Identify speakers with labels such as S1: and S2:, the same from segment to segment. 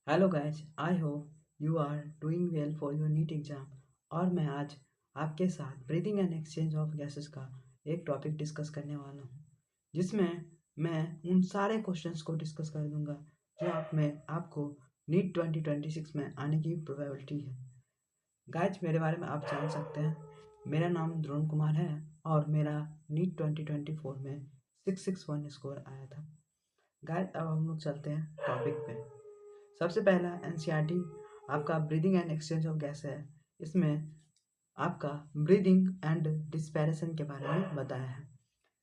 S1: Hello guys, I hope you are doing well for your NEET exam. और मैं आज आपके साथ breathing and exchange of gases का एक टॉपिक डिस्कस करने वाला हूँ, जिसमें मैं उन सारे क्वेश्चंस को डिस्कस कर दूंगा जो आप में आपको नीट 2026 में आने की प्रोबेबिलिटी है। गाइस, मेरे बारे में आप जान सकते हैं। मेरा नाम द्रोण कुमार है और मेरा नीट 2024 में 661 स्कोर आया था। गाइस, अब हम लोग चलते हैं टॉपिक पे। सबसे पहला एनसीईआरटी आपका breathing and exchange of gas है। इसमें आपका ब्रीदिंग एंड डिस्पेरेशन के बारे में बताया है।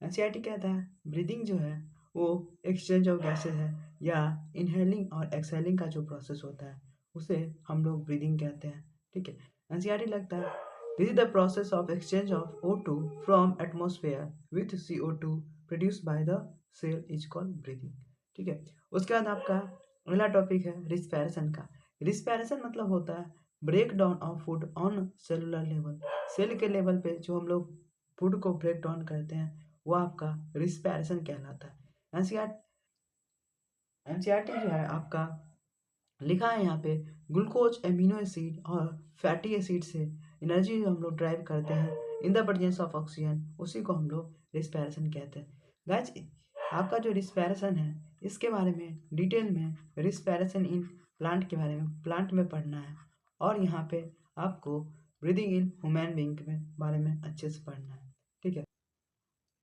S1: एनसीईआरटी कहता है ब्रीदिंग जो है वो एक्सचेंज ऑफ गैसेज है, या इनहेलिंग और एक्सहेलिंग का जो प्रोसेस होता है उसे हम लोग ब्रीदिंग कहते हैं। ठीक है। एनसीईआरटी लगता है this is the process of exchange of O2 from atmosphere with CO2 produced by the cell is called breathing. ठीक है। उसके बाद आपका अगला टॉपिक है रिस्पायरेशन का। रिस्पायरेशन मतलब होता है break down of food on cellular level. Cell के लेवल पे जो हम लोग फूड को ब्रेक डाउन करते हैं वो आपका रिस्पायरेशन कहलाता है। एनसीईआरटी जो है आपका लिखा है यहाँ पे ग्लूकोज, एमिनो एसिड और फैटी एसिड से एनर्जी जो हम लोग ड्राइव करते हैं in the presence of oxygen, उसी को हम लोग रिस्पायरेशन कहते हैं। गाइस, आपका जो रिस्पायरेशन है इसके बारे में डिटेल में रिस्पायरेशन इन प्लांट के बारे में प्लांट में पढ़ना है, और यहाँ पे आपको ब्रीदिंग इन ह्यूमन बीइंग के बारे में अच्छे से पढ़ना है। ठीक है।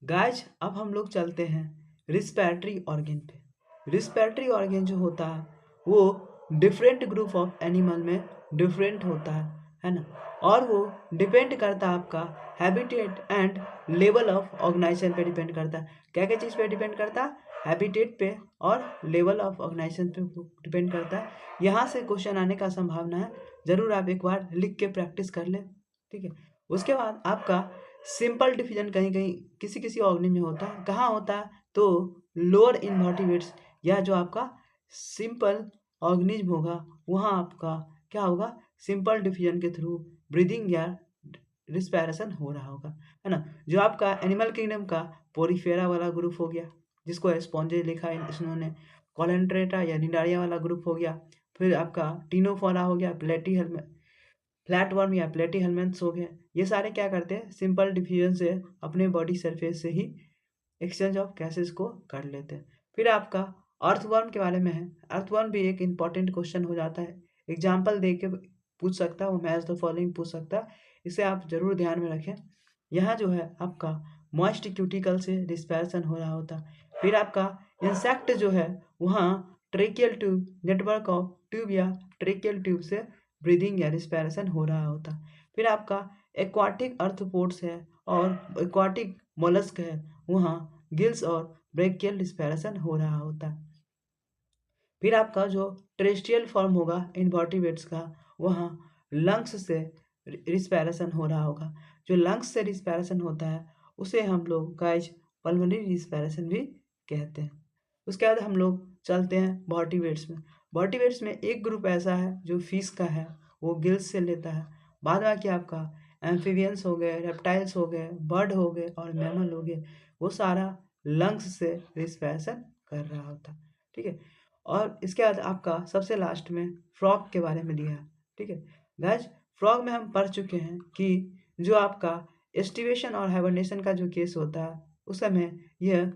S1: गाइस, अब हम लोग चलते हैं रिस्पिरेटरी ऑर्गन पे। रिस्पिरेटरी ऑर्गन जो होता है वो डिफरेंट ग्रुप ऑफ एनिमल में डिफरेंट होता है ना। और वो डिपेंड करता है आपका habitat and level of organisation पे डिपेंड करता है। क्या क्या चीज़ पे डिपेंड करता है? हैबिटेट पे और लेवल ऑफ ऑर्गेनाइजेशन पे डिपेंड करता है। यहाँ से क्वेश्चन आने का संभावना है, ज़रूर आप एक बार लिख के प्रैक्टिस कर लें। ठीक है। उसके बाद आपका सिंपल डिफिजन कहीं कहीं किसी किसी ऑर्गेनिज्म में होता है। कहाँ होता है? तो लोअर इन्वर्टिब्रेट्स, या जो आपका सिंपल ऑर्गेनिज्म होगा वहाँ आपका क्या होगा, सिंपल डिफिजन के थ्रू ब्रीदिंग या रिस्पायरेशन हो रहा होगा, है ना। जो आपका एनिमल किंगडम का पोरीफेरा वाला ग्रुप हो गया, जिसको स्पॉन्जेस लिखा है इन्होंने, कॉलेंट्रेटा या निडारिया वाला ग्रुप हो गया। फिर आपका टीनोफोरा हो गया, फ्लैटवर्म या प्लेटी हेलमेंट्स हो गए। ये सारे क्या करते हैं, सिंपल डिफ्यूजन से अपने बॉडी सरफेस से ही एक्सचेंज ऑफ गैसेस को कर लेते हैं। फिर आपका अर्थवर्म के बारे में है। अर्थवर्म भी एक इंपॉर्टेंट क्वेश्चन हो जाता है, एग्जाम्पल दे के पूछ सकता है, वो मैच द फॉलोइंग पूछ सकता है। इसे आप जरूर ध्यान में रखें। यहाँ जो है आपका मॉइस्ट क्यूटिकल से रिस्पायरेशन हो रहा होता है। फिर आपका इंसेक्ट जो है वहाँ tracheal tube, network of tube या ट्रेकियल ट्यूब से ब्रीदिंग या रिस्पायरेशन हो रहा होता। फिर आपका एक्वाटिक अर्थ्रोपोड्स है और एक्वाटिक मोलस्क है, वहाँ गिल्स और ब्रेकियल रिस्पायरेशन हो रहा होता। फिर आपका जो टेरेस्ट्रियल फॉर्म होगा इनवर्टिब्रेट्स का, वहाँ लंग्स से रिस्पायरेशन हो रहा होगा। जो लंग्स से रिस्पायरेशन होता है उसे हम लोग गाइज पल्मोनरी रिस्पायरेशन भी कहते हैं। उसके बाद हम लोग चलते हैं वर्टिब्रेट्स में। वर्टिब्रेट्स में एक ग्रुप ऐसा है जो फिश का है, वो गिल्स से लेता है। बाद बाकी आपका एम्फीबियंस हो गए, रेप्टाइल्स हो गए, बर्ड हो गए और मैमल हो गए, वो सारा लंग्स से रिस्पायरेशन कर रहा होता। ठीक है। और इसके बाद आपका सबसे लास्ट में फ्रॉग के बारे में दिया है। ठीक है। गाइस, फ्रॉग में हम पढ़ चुके हैं कि जो आपका एस्टिवेशन और हाइबरनेशन का जो केस होता है उस समय यह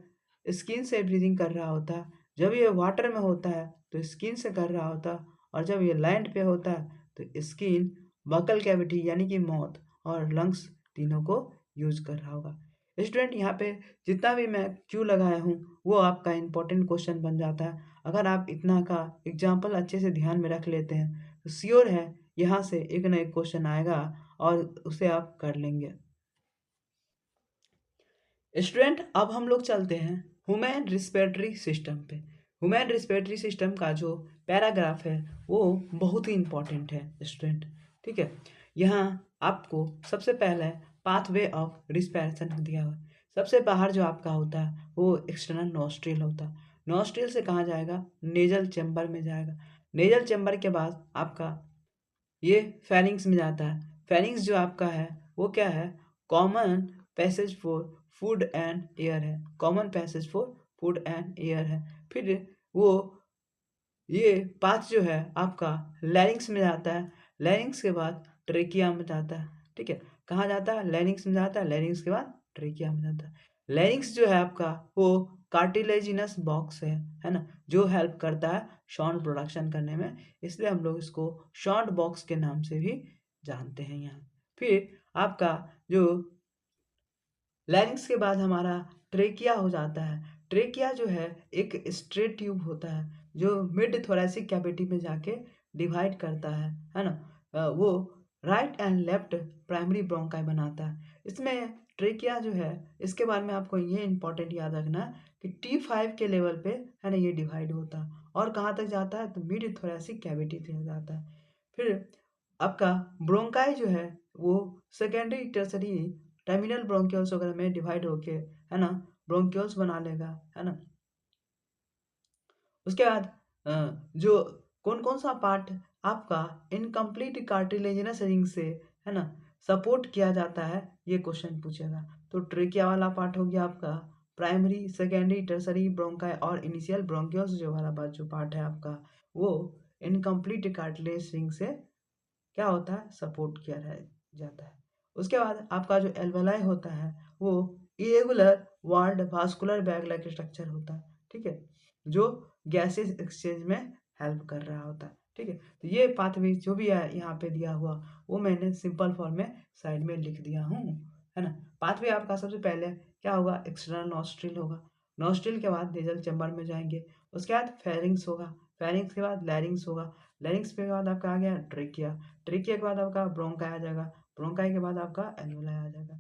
S1: स्किन से ब्रीदिंग कर रहा होता है। जब ये वाटर में होता है तो स्किन से कर रहा होता है, और जब ये लैंड पे होता है तो स्किन, बकल कैविटी यानी कि माउथ और लंग्स तीनों को यूज कर रहा होगा। स्टूडेंट, यहाँ पे जितना भी मैं क्यों लगाया हूँ वो आपका इंपॉर्टेंट क्वेश्चन बन जाता है। अगर आप इतना का एग्जाम्पल अच्छे से ध्यान में रख लेते हैं तो श्योर है यहाँ से एक ना एक क्वेश्चन आएगा और उसे आप कर लेंगे। स्टूडेंट, अब हम लोग चलते हैं ह्यूमन रिस्पिरेटरी सिस्टम पे। ह्यूमन रिस्पिरेटरी सिस्टम का जो पैराग्राफ है वो बहुत ही इंपॉर्टेंट है स्टूडेंट। ठीक है। यहाँ आपको सबसे पहले पाथवे ऑफ रिस्पिरेशन दिया हुआ है। सबसे बाहर जो आपका होता है वो एक्सटर्नल नोस्ट्रिल होता है। नोस्ट्रिल से कहाँ जाएगा? नेजल चैम्बर में जाएगा। नेजल चैम्बर के बाद आपका ये फेरिंग्स में जाता है। फेरिंग्स जो आपका है वो क्या है? Common passage for food and air है। Common passage for food and air है। फिर वो ये पाथ जो है आपका लैरिंग्स में जाता है, लैरिंग्स के बाद ट्रेकिया में जाता है। ठीक है, कहाँ जाता है? लैरिंग्स में जाता है, लैरिंग्स के बाद ट्रेकिया में जाता है। लैरिंग्स जो है आपका वो कार्टिलेजिनस बॉक्स है ना, जो हेल्प करता है साउंड प्रोडक्शन करने में, इसलिए हम लोग इसको साउंड बॉक्स के नाम से भी जानते हैं यहाँ। फिर आपका जो लैरिंग्स के बाद हमारा ट्रेकिया हो जाता है। ट्रेकिया जो है एक स्ट्रेट ट्यूब होता है जो मिड थोरैसिक कैविटी में जाके डिवाइड करता है ना। वो right and left primary bronchi बनाता है। इसमें ट्रेकिया जो है, इसके बारे में आपको ये इंपॉर्टेंट याद रखना कि T5 के लेवल पे है ना ये डिवाइड होता है, और कहाँ तक जाता है? तो मिड थोरैसिक कैविटी तक जाता है। फिर आपका ब्रोंकाई जो है वो सेकेंडरी टर्सरी टर्मिनल ब्रोंकियल्स वगैरह में डिवाइड होके है ना ब्रोंकियल्स बना लेगा, है ना। उसके बाद जो कौन कौन सा पार्ट आपका इनकम्प्लीट कार्टिलेजिनस रिंग से है ना सपोर्ट किया जाता है, ये क्वेश्चन पूछेगा। तो ट्रेकिया वाला पार्ट हो गया आपका प्राइमरी, सेकेंडरी, टर्सरी ब्रोंकाई और इनिशियल ब्रोंकियल्स जो वाला बात जो पार्ट है आपका वो इनकम्प्लीट कार्टिलेज रिंग से क्या होता है? सपोर्ट किया जाता है। उसके बाद आपका जो एल्वेलाई होता है वो irregular walled vascular bag like structure होता है। ठीक है, जो गैसेस एक्सचेंज में हेल्प कर रहा होता है। ठीक है, तो ये पाथवे जो भी है यहाँ पे दिया हुआ वो मैंने सिंपल फॉर्म में साइड में लिख दिया हूँ, है ना। पाथवे आपका सबसे पहले क्या होगा? एक्सटर्नल नॉस्ट्रिल होगा, नॉस्ट्रिल के बाद नेजल चैम्बर में जाएंगे, उसके बाद फेरिंग्स होगा, फेरिंग्स के बाद लैरिंग्स होगा, लैरिंग्स के बाद आपका आ गया ट्रेकिया, ट्रेकिया के बाद आपका ब्रोंकाई आ जाएगा, ब्रोंकाई के बाद आपका एल्वेलाई आ जाएगा।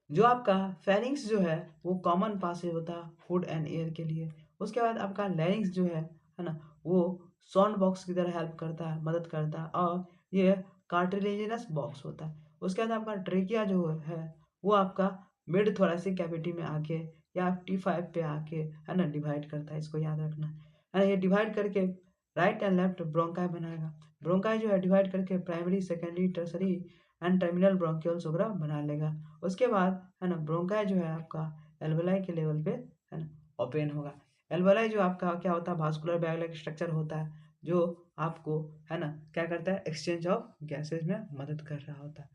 S1: जो आपका फेरिंग्स जो है वो कॉमन पासेज होता है फूड एंड एयर के लिए। उसके बाद आपका लैरिंग्स जो है ना, वो साउंड बॉक्स की तरह हेल्प करता है, मदद करता है, और ये कार्टिलेजिनस बॉक्स होता है। उसके बाद आपका ट्रेकिया जो है वो आपका मिड थोरैसिक कैविटी में आके या T5 पे आके है ना डिवाइड करता है, इसको याद रखना है ना। ये डिवाइड करके राइट एंड लेफ्ट ब्रोंकाई बनाएगा, ब्रोंकाई जो है डिवाइड करके primary, secondary, tertiary and terminal bronchioles वगैरह बना लेगा। उसके बाद है ना ब्रोंकाई जो है आपका एल्वेलाई के लेवल पे है ना ओपन होगा। एल्वेलाई जो आपका क्या होता है? वास्कुलर बैग लाइक स्ट्रक्चर होता है जो आपको है ना क्या करता है? एक्सचेंज ऑफ गैसेज में मदद कर रहा होता है।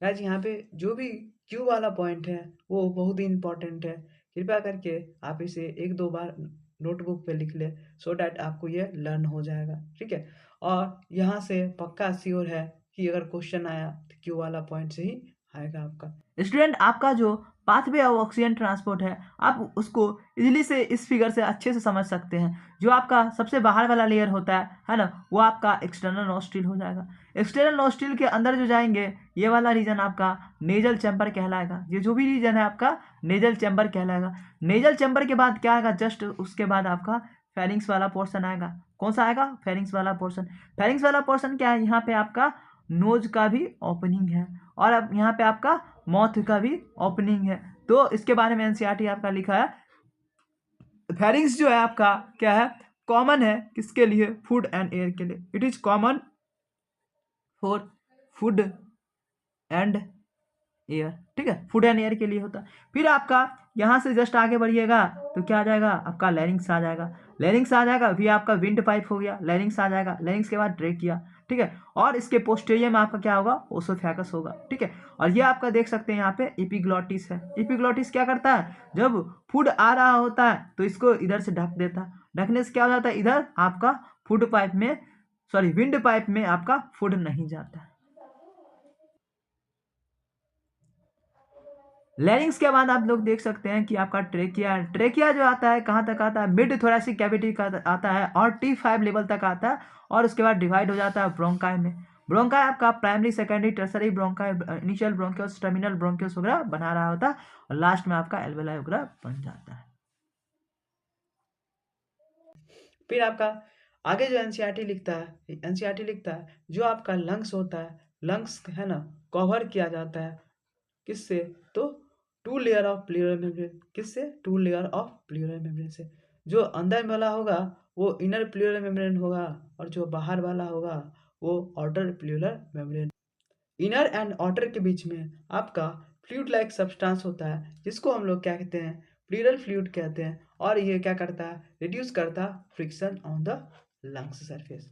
S1: गाइस यहाँ पे जो भी क्यू वाला पॉइंट है वो बहुत ही इंपॉर्टेंट है, कृपया करके आप इसे एक दो बार नोटबुक पे लिख ले, सो डैट आपको ये लर्न हो जाएगा। ठीक है, और यहाँ से पक्का श्योर है कि अगर क्वेश्चन आया तो क्यू वाला पॉइंट से ही आएगा आपका।
S2: स्टूडेंट, आपका जो पाथवे ऑफ ऑक्सीजन ट्रांसपोर्ट है आप उसको इजीली से इस फिगर से अच्छे से समझ सकते हैं। जो आपका सबसे बाहर वाला लेयर होता है ना, वो आपका एक्सटर्नल नोस्ट्रिल हो जाएगा। एक्सटर्नल नोस्ट्रिल के अंदर जो जाएंगे ये वाला रीजन आपका नेजल चैम्बर कहलाएगा। ये जो भी रीजन है आपका नेजल चैम्बर कहलाएगा। नेजल चैम्बर के बाद क्या आएगा? जस्ट उसके बाद आपका फेरिंग्स वाला पोर्शन आएगा। कौन सा आएगा? फेरिंग्स वाला पोर्शन। फेरिंग्स वाला पोर्शन क्या है? यहाँ पे आपका नोज का भी ओपनिंग है, और अब यहाँ पे आपका माउथ का भी ओपनिंग है। तो इसके बारे में एनसीईआरटी आपका लिखा है, फेरिंग्स जो है आपका क्या है? कॉमन है किसके लिए? फूड एंड एयर के लिए। It is common for food and air. ठीक है, फूड एंड एयर के लिए होता है। फिर आपका यहाँ से जस्ट आगे बढ़िएगा तो क्या आ जाएगा? आपका लैरिंग्स आ जाएगा। लैरिंग्स आ जाएगा, फिर आपका विंड पाइप हो गया, लैरिंग्स आ जाएगा, लैरिंग्स के बाद ट्रेकिया। ठीक है, और इसके पोस्टेरियम में आपका क्या होगा? ओसोफैगस होगा। ठीक है, और ये आपका देख सकते हैं यहाँ पे एपिग्लॉटिस है। एपिग्लॉटिस क्या करता है? जब फूड आ रहा होता है तो इसको इधर से ढक देता है, ढकने से क्या हो जाता है? इधर आपका फूड पाइप में, सॉरी विंड पाइप में आपका फूड नहीं जाता है। लैरिंग्स के बाद आप लोग देख सकते हैं कि आपका ट्रेकिया, ट्रेकिया जो आता है कहाँ तक आता है? मिड थोरैसिक कैविटी का आता है और T5 लेवल तक आता है, और उसके बाद डिवाइड हो जाता है ब्रोंकाई में। ब्रोंकाई आपका primary, secondary, tertiary bronchi, initial bronchioles, terminal bronchioles वगैरह बना रहा होता है, और लास्ट में आपका एल्वेलाई वगैरह बन जाता है।
S1: फिर आपका आगे जो एनसीईआरटी लिखता है, एनसीईआरटी लिखता है जो आपका लंग्स होता है, लंग्स है ना कवर किया जाता है किससे? तो two layer of pleural membrane. किससे? Two layer of pleural membrane से। जो अंदर वाला होगा वो इनर प्लूरल मेम्ब्रेन होगा, और जो बाहर वाला होगा वो outer pleural membrane. Inner and outer के बीच में आपका फ्लूइड लाइक सब्सटेंस होता है जिसको हम लोग क्या कहते हैं? प्लूरल फ्लूइड कहते हैं, और ये क्या करता है, रिड्यूस करता friction on the lungs surface.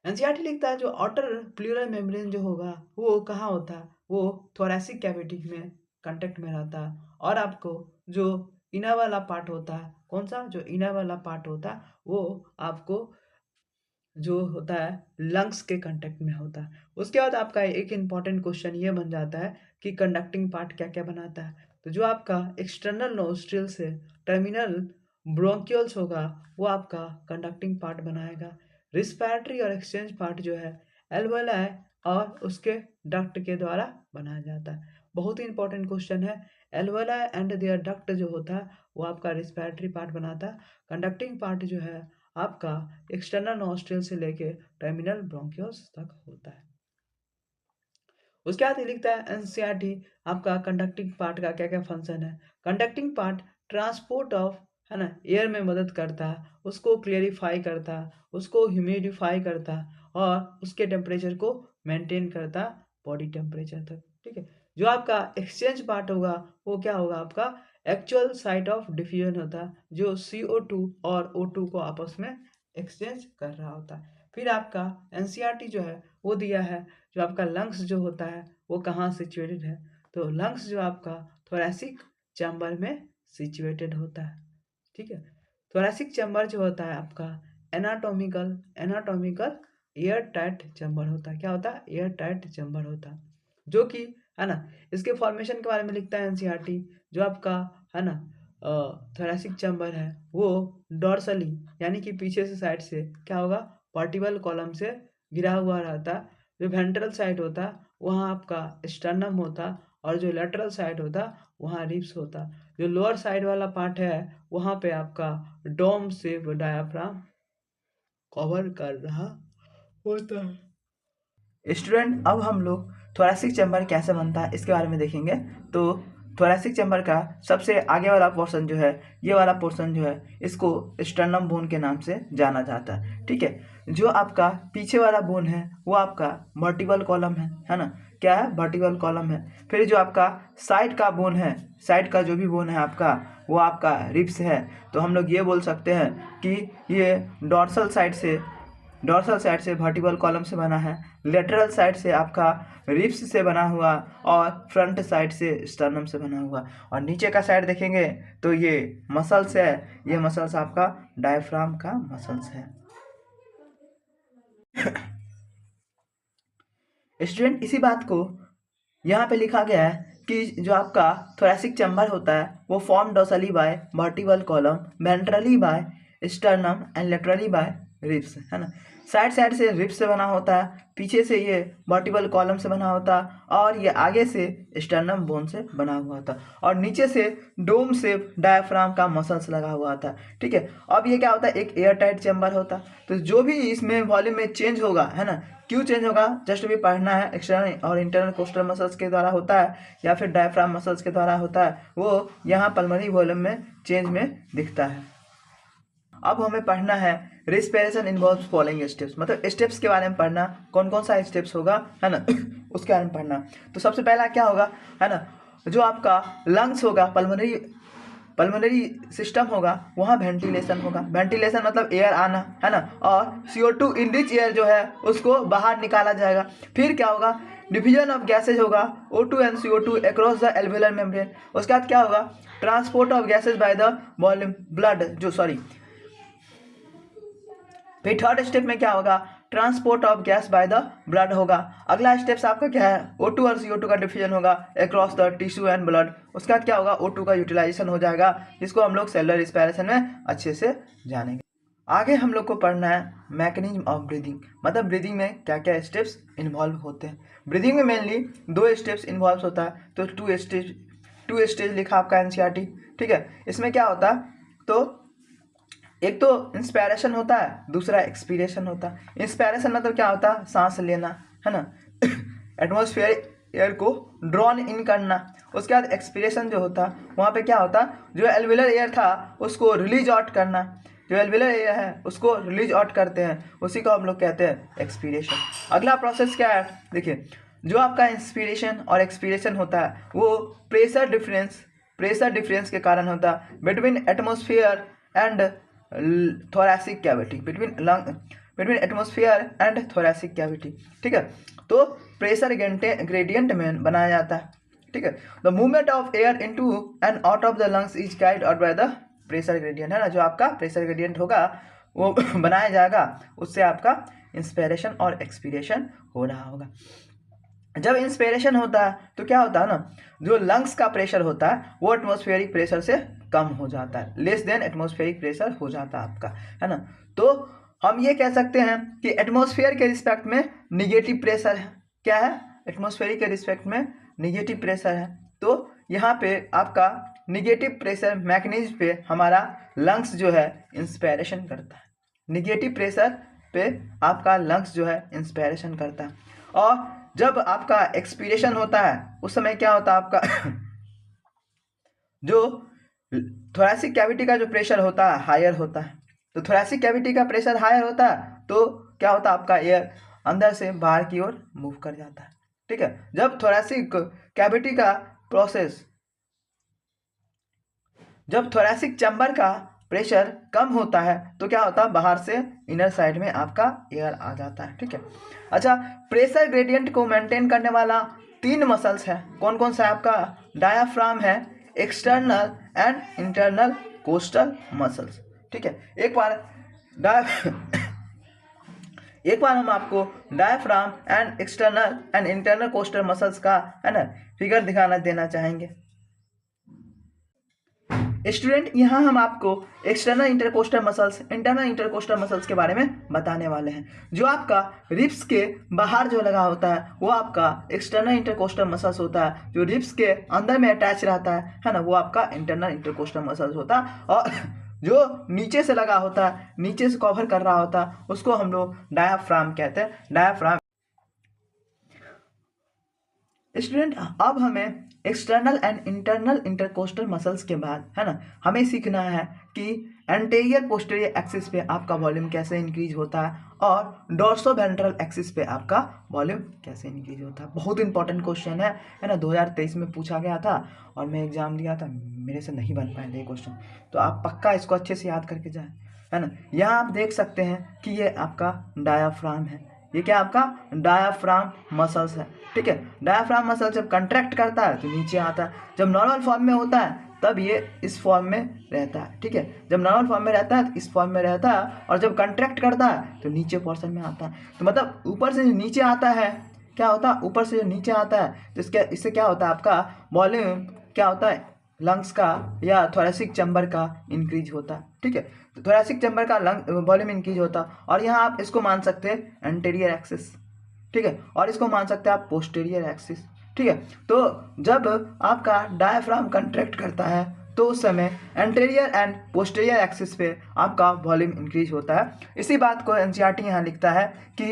S1: NCERT लिखता है जो आउटर प्लूरल मेम्ब्रेन जो होगा वो कहाँ होता है, वो थोरैसिक कैविटी में कांटेक्ट में रहता है, और आपको जो इनर वाला पार्ट होता है, कौन सा, जो इनर वाला पार्ट होता है वो आपको जो होता है लंग्स के कांटेक्ट में होता है। उसके बाद आपका एक इम्पॉर्टेंट क्वेश्चन ये बन जाता है कि कंडक्टिंग पार्ट क्या क्या बनाता है। तो जो आपका एक्सटर्नल नोस्ट्रिल से टर्मिनल ब्रोंक्यूल्स होगा वो आपका कंडक्टिंग पार्ट बनाएगा। रिस्पिरेटरी और एक्सचेंज पार्ट जो है एल्वेलाई और उसके डक्ट के द्वारा बनाया जाता है। बहुत ही इंपॉर्टेंट क्वेश्चन है। एल्वेलाई एंड देयर डक्ट जो होता है वो आपका रिस्पिरेटरी पार्ट बनाता है। कंडक्टिंग पार्ट जो है आपका एक्सटर्नल नॉस्ट्रिल से लेके टर्मिनल ब्रोंक्यूल्स तक होता है। उसके बाद ये लिखता है एनसीईआरटी आपका कंडक्टिंग पार्ट का क्या क्या फंक्शन है। कंडक्टिंग पार्ट ट्रांसपोर्ट ऑफ, है ना, एयर में मदद करता है, उसको क्लियरिफाई करता है, उसको ह्यूमिडिफाई करता है और उसके टेम्परेचर को मेंटेन करता है बॉडी टेम्परेचर तक। ठीक है। जो आपका एक्सचेंज पार्ट होगा वो क्या होगा, आपका एक्चुअल साइट ऑफ डिफ्यूजन होता है, जो CO2 और O2 को आपस में एक्सचेंज कर रहा होता है। फिर आपका एनसीईआरटी जो है वो दिया है जो आपका लंग्स जो होता है वो कहाँ सिचुएटेड है। तो लंग्स जो आपका थोरैसिक चैम्बर में सिचुएटेड होता है। ठीक है। थोरैसिक चैम्बर जो होता है आपका एनाटॉमिकल एयर टाइट चैम्बर होता है। क्या होता है, एयर टाइट चैम्बर होता है, जो कि, है ना, इसके फॉर्मेशन के बारे में लिखता है एनसीईआरटी। जो आपका, है ना, थोरैसिक चैम्बर है वो डॉर्सली यानी कि पीछे से साइड से क्या होगा, वर्टिबल कॉलम से गिरा हुआ रहता है। जो वेंट्रल साइड होता वहाँ आपका स्टर्नम होता, और जो लेटरल साइड होता वहाँ रिब्स होता। जो लोअर साइड वाला पार्ट है वहाँ पे आपका डोम शेप डायाफ्राम कवर कर रहा होता है। स्टूडेंट, अब हम लोग थोरैसिक चैम्बर कैसे बनता है इसके बारे में देखेंगे। तो थोरैसिक चैम्बर का सबसे आगे वाला पोर्शन जो है, ये वाला पोर्शन जो है, इसको स्टर्नम बोन के नाम से जाना जाता है। ठीक है। जो आपका पीछे वाला बोन है वो आपका वर्टिबल कॉलम है ना, क्या है, वर्टिबल कॉलम है। फिर जो आपका साइड का बोन है, साइड का जो भी बोन है आपका, वो आपका रिब्स है। तो हम लोग ये बोल सकते हैं कि ये डॉर्सल साइड से वर्टिबल कॉलम से बना है, लेटरल साइड से आपका रिब्स से बना हुआ, और फ्रंट साइड से स्टर्नम से बना हुआ। और नीचे का साइड देखेंगे तो ये मसल्स है, ये मसल्स आपका डायफ्राम का मसल्स है। स्टूडेंट, इसी बात को यहाँ पे लिखा गया है कि जो आपका थोरैसिक चैम्बर होता है वो form dorsally by vertebral column, ventrally by sternum and laterally by ribs, है ना। साइड से रिब्स से बना होता है, पीछे से ये वर्टिबल कॉलम से बना होता है, और ये आगे से स्टर्नम बोन से बना हुआ होता है, और नीचे से डोम शेप डायफ्राम का मसल्स लगा हुआ होता है। ठीक है। अब ये क्या होता है, एक एयर टाइट चैम्बर होता है। तो जो भी इसमें वॉल्यूम में चेंज होगा, है ना, क्यों चेंज होगा, जस्ट भी पढ़ना है, एक्सटर्नल और इंटरनल कोस्टल मसल्स के द्वारा होता है या फिर डायफ्राम मसल्स के द्वारा होता है, वो यहाँ पल्मोनरी वॉल्यूम में चेंज में दिखता है। अब हमें पढ़ना है रिस्पिरेशन इन्वॉल्व्स फॉलोइंग स्टेप्स, मतलब स्टेप्स के बारे में पढ़ना, कौन कौन सा स्टेप्स होगा, है ना, उसके बारे में पढ़ना। तो सबसे पहला क्या होगा, है ना, जो आपका लंग्स होगा, पल्मोनरी सिस्टम होगा, वहाँ वेंटिलेशन होगा। वेंटिलेशन मतलब एयर आना, है ना, और CO2 इनरिच एयर जो है उसको बाहर निकाला जाएगा। फिर क्या होगा, डिफ्यूजन ऑफ गैसेज होगा, O2 and CO2 across the alveolar membrane. उसके बाद क्या होगा, transport of gases by the volume फिर थर्ड स्टेप में क्या होगा, transport of gas by the blood होगा। अगला स्टेप्स आपका क्या है, O2 और CO2 का डिफ्यूजन होगा across the tissue and blood. उसके बाद क्या होगा, O2 का यूटिलाइजेशन हो जाएगा, जिसको हम लोग सेलुलर रिस्पिरेशन में अच्छे से जानेंगे। आगे हम लोग को पढ़ना है मैकेनिज्म ऑफ ब्रीदिंग, मतलब ब्रीदिंग में क्या क्या स्टेप्स इन्वॉल्व होते हैं। ब्रीदिंग में मेनली 2 स्टेप्स इन्वॉल्व होता है। तो 2 स्टेज लिखा आपका एनसीईआरटी। ठीक है। इसमें क्या होता है, तो एक तो इंस्पायरेशन होता है, दूसरा एक्सपीरेशन होता है। इंस्पायरेशन मतलब क्या होता है, सांस लेना, है ना, एटमॉस्फेयर एयर को ड्रॉन इन करना। उसके बाद एक्सपीरेशन जो होता है वहाँ पे क्या होता है, जो एल्वेलर एयर था उसको रिलीज आउट करना, जो एल्वेलर एयर है उसको रिलीज आउट करते हैं, उसी को हम लोग कहते हैं एक्सपीरेशन। अगला प्रोसेस क्या है, देखिए, जो आपका इंस्पिरेशन और एक्सपीरेशन होता है वो प्रेशर डिफरेंस
S2: प्रेशर डिफरेंस के कारण होता है between atmosphere and thoracic cavity, between atmosphere and thoracic cavity. ठीक है, तो प्रेशर ग्रेडियंट में बनाया जाता है। ठीक है, the movement of air into and out of the lungs is guide out by the pressure gradient, है ना। जो आपका प्रेशर ग्रेडियंट होगा वो बनाया जाएगा, उससे आपका इंस्पिरेशन और एक्सपीरेशन हो रहा होगा। जब इंस्पिरेशन होता है तो क्या होता है ना, जो लंग्स का प्रेशर होता है वो एटमॉस्फेरिक प्रेशर से कम हो जाता है, लेस देन एटमॉस्फेरिक प्रेशर हो जाता है आपका, है ना। तो हम ये कह सकते हैं कि एटमॉस्फेयर के रिस्पेक्ट में निगेटिव प्रेशर है। क्या है? एटमॉस्फेरिक के रिस्पेक्ट में निगेटिव प्रेशर है। तो यहाँ पे आपका निगेटिव प्रेशर मैकेनिज्म पे हमारा लंग्स जो है इंस्पिरेशन करता है। निगेटिव प्रेशर पे आपका लंग्स जो है इंस्पिरेशन करता है। और जब आपका एक्सपीरेशन होता है उस समय क्या होता है आपका जो थोरैसिक कैविटी का जो प्रेशर होता है हायर होता है। तो थोरैसिक कैविटी का प्रेशर हायर होता है तो क्या होता है आपका एयर अंदर से बाहर की ओर मूव कर जाता है। ठीक है, जब थोरैसिक कैविटी का प्रोसेस, जब थोरैसिक चैम्बर का प्रेशर कम होता है तो क्या होता है बाहर से इनर साइड में आपका एयर आ जाता है। ठीक है, अच्छा, प्रेशर ग्रेडियंट को मेंटेन करने वाला 3 मसल्स है। कौन कौन सा है आपका? डायाफ्राम है, external and internal coastal muscles. ठीक है, एक बार हम आपको diaphragm and external and internal coastal muscles का, है ना, फिगर देना चाहेंगे। स्टूडेंट, यहाँ हम आपको external intercostal muscles, internal intercostal muscles के बारे में बताने वाले हैं। जो आपका रिब्स के बाहर जो लगा होता है वो आपका एक्सटर्नल इंटरकोस्टल मसल्स होता है। जो रिब्स के अंदर में अटैच रहता है ना, वो आपका इंटरनल इंटरकोस्टल मसल्स होता है। और जो नीचे से लगा होता है, नीचे से कवर कर रहा होता है, उसको हम लोग डायाफ्राम कहते हैं। डायाफ्राम। स्टूडेंट, अब हमें external and internal intercostal muscles के बाद, है ना, हमें सीखना है कि एंटीरियर पोस्टीरियर एक्सिस पे आपका वॉल्यूम कैसे इंक्रीज होता है और डोर्सोवेंट्रल एक्सिस पे आपका वॉल्यूम कैसे इंक्रीज होता है। बहुत इंपॉर्टेंट क्वेश्चन है ना। 2023 में पूछा गया था और मैं एग्जाम दिया था, मेरे से नहीं बन पाए थे ये क्वेश्चन, तो आप पक्का इसको अच्छे से याद करके जाए, है ना। यहाँ आप देख सकते हैं कि ये आपका डायाफ्राम है। ये क्या आपका डायाफ्राम मसल्स है। ठीक है, डायाफ्राम मसल जब कंट्रैक्ट करता है तो नीचे आता है, जब नॉर्मल फॉर्म में होता है तब ये इस फॉर्म में रहता है। ठीक है, जब नॉर्मल फॉर्म में रहता है तो इस फॉर्म में रहता है, और जब कंट्रैक्ट करता है तो नीचे पोर्शन में आता है। तो मतलब ऊपर से नीचे आता है, क्या होता है, ऊपर से नीचे आता है तो इससे क्या होता है आपका वॉल्यूम क्या होता है, लंग्स का या थोरैसिक चैम्बर का इंक्रीज होता है। ठीक है, तो थोरैसिक चैम्बर का लंग वॉल्यूम इंक्रीज होता है। और यहाँ आप इसको मान सकते हैं एंटीरियर एक्सिस। ठीक है, और इसको मान सकते हैं आप पोस्टीरियर एक्सिस। ठीक है, तो जब आपका डायाफ्राम कंट्रैक्ट करता है तो उस समय एंटीरियर एंड पोस्टीरियर एक्सिस पे आपका वॉल्यूम इंक्रीज होता है। इसी बात को एनसीईआरटी यहाँ लिखता है कि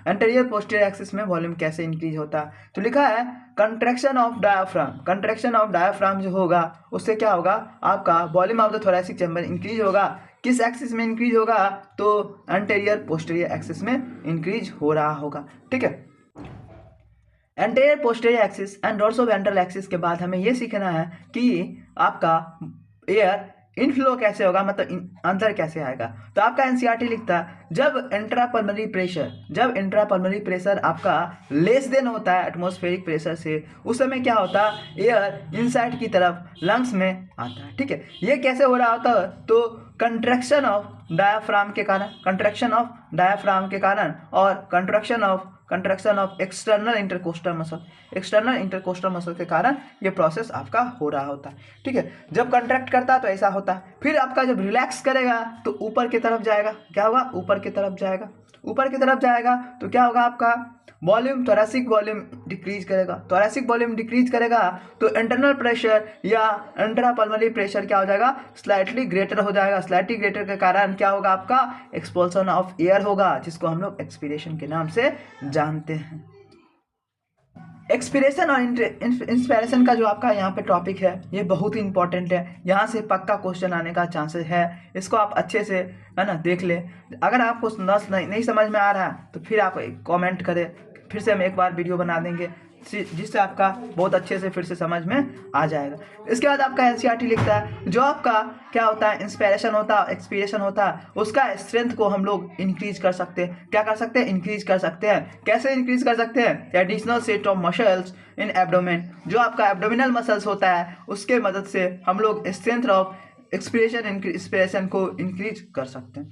S2: एंटीरियर पोस्टीरियर एक्सिस में वॉल्यूम कैसे इंक्रीज होता है। तो लिखा है contraction of diaphragm, contraction of diaphragm जो होगा उससे क्या होगा आपका volume of the thoracic chamber increase होगा। किस एक्सिस में इंक्रीज होगा? तो एंटीरियर पोस्टीरियर एक्सिस में इंक्रीज हो रहा होगा। ठीक है, anterior posterior axis and dorsoventral axis के बाद हमें ये सीखना है कि आपका एयर इनफ्लो कैसे होगा, मतलब अंदर कैसे आएगा। तो आपका एनसीईआरटी लिखता है जब इंट्रापल्मोनरी प्रेशर आपका लेस देन होता है एटमॉस्फेरिक प्रेशर से, उस समय क्या होता है एयर इनसाइड की तरफ लंग्स में आता है। ठीक है, ये कैसे हो रहा होता है? तो कंट्रैक्शन ऑफ डायाफ्राम के कारण, कंट्रैक्शन ऑफ डायाफ्राम के कारण और contraction of external intercostal muscle के कारण ये प्रोसेस आपका हो रहा होता है। ठीक है, जब कंट्रैक्ट करता है तो ऐसा होता है, फिर आपका जब रिलैक्स करेगा तो ऊपर की तरफ जाएगा। क्या होगा? ऊपर की तरफ जाएगा। ऊपर की तरफ जाएगा तो क्या होगा आपका वॉल्यूम, थोरैसिक वॉल्यूम डिक्रीज करेगा। थोरैसिक वॉल्यूम डिक्रीज करेगा तो इंटरनल प्रेशर या इंट्रापल्मोनरी प्रेशर क्या हो जाएगा? स्लाइटली ग्रेटर हो जाएगा। स्लाइटली ग्रेटर के कारण क्या होगा आपका एक्सपल्सन ऑफ एयर होगा, जिसको हम लोग एक्सपीरेशन के नाम से जानते हैं। एक्सपीरेशन और इंस्पिरेशन का जो आपका यहाँ पे टॉपिक है ये बहुत ही इंपॉर्टेंट है, यहाँ से पक्का क्वेश्चन आने का चांसेस है। इसको आप अच्छे से, है ना, देख ले। अगर आपको नहीं समझ में आ रहा है तो फिर आप कमेंट करें, फिर से हम एक बार वीडियो बना देंगे। जिससे आपका बहुत अच्छे से फिर से समझ में आ जाएगा। इसके बाद आपका एनसीईआरटी लिखता है जो आपका क्या होता है, इंस्पिरेशन होता है, एक्सपीरेशन होता है, उसका स्ट्रेंथ को हम लोग इंक्रीज कर सकते हैं। क्या कर सकते हैं? इंक्रीज कर सकते हैं। कैसे इंक्रीज कर सकते हैं? Additional set of muscles in abdomen, जो आपका एब्डोमिनल मसल्स होता है उसके मदद से हम लोग स्ट्रेंथ ऑफ एक्सपीरेशन को इंक्रीज कर सकते हैं।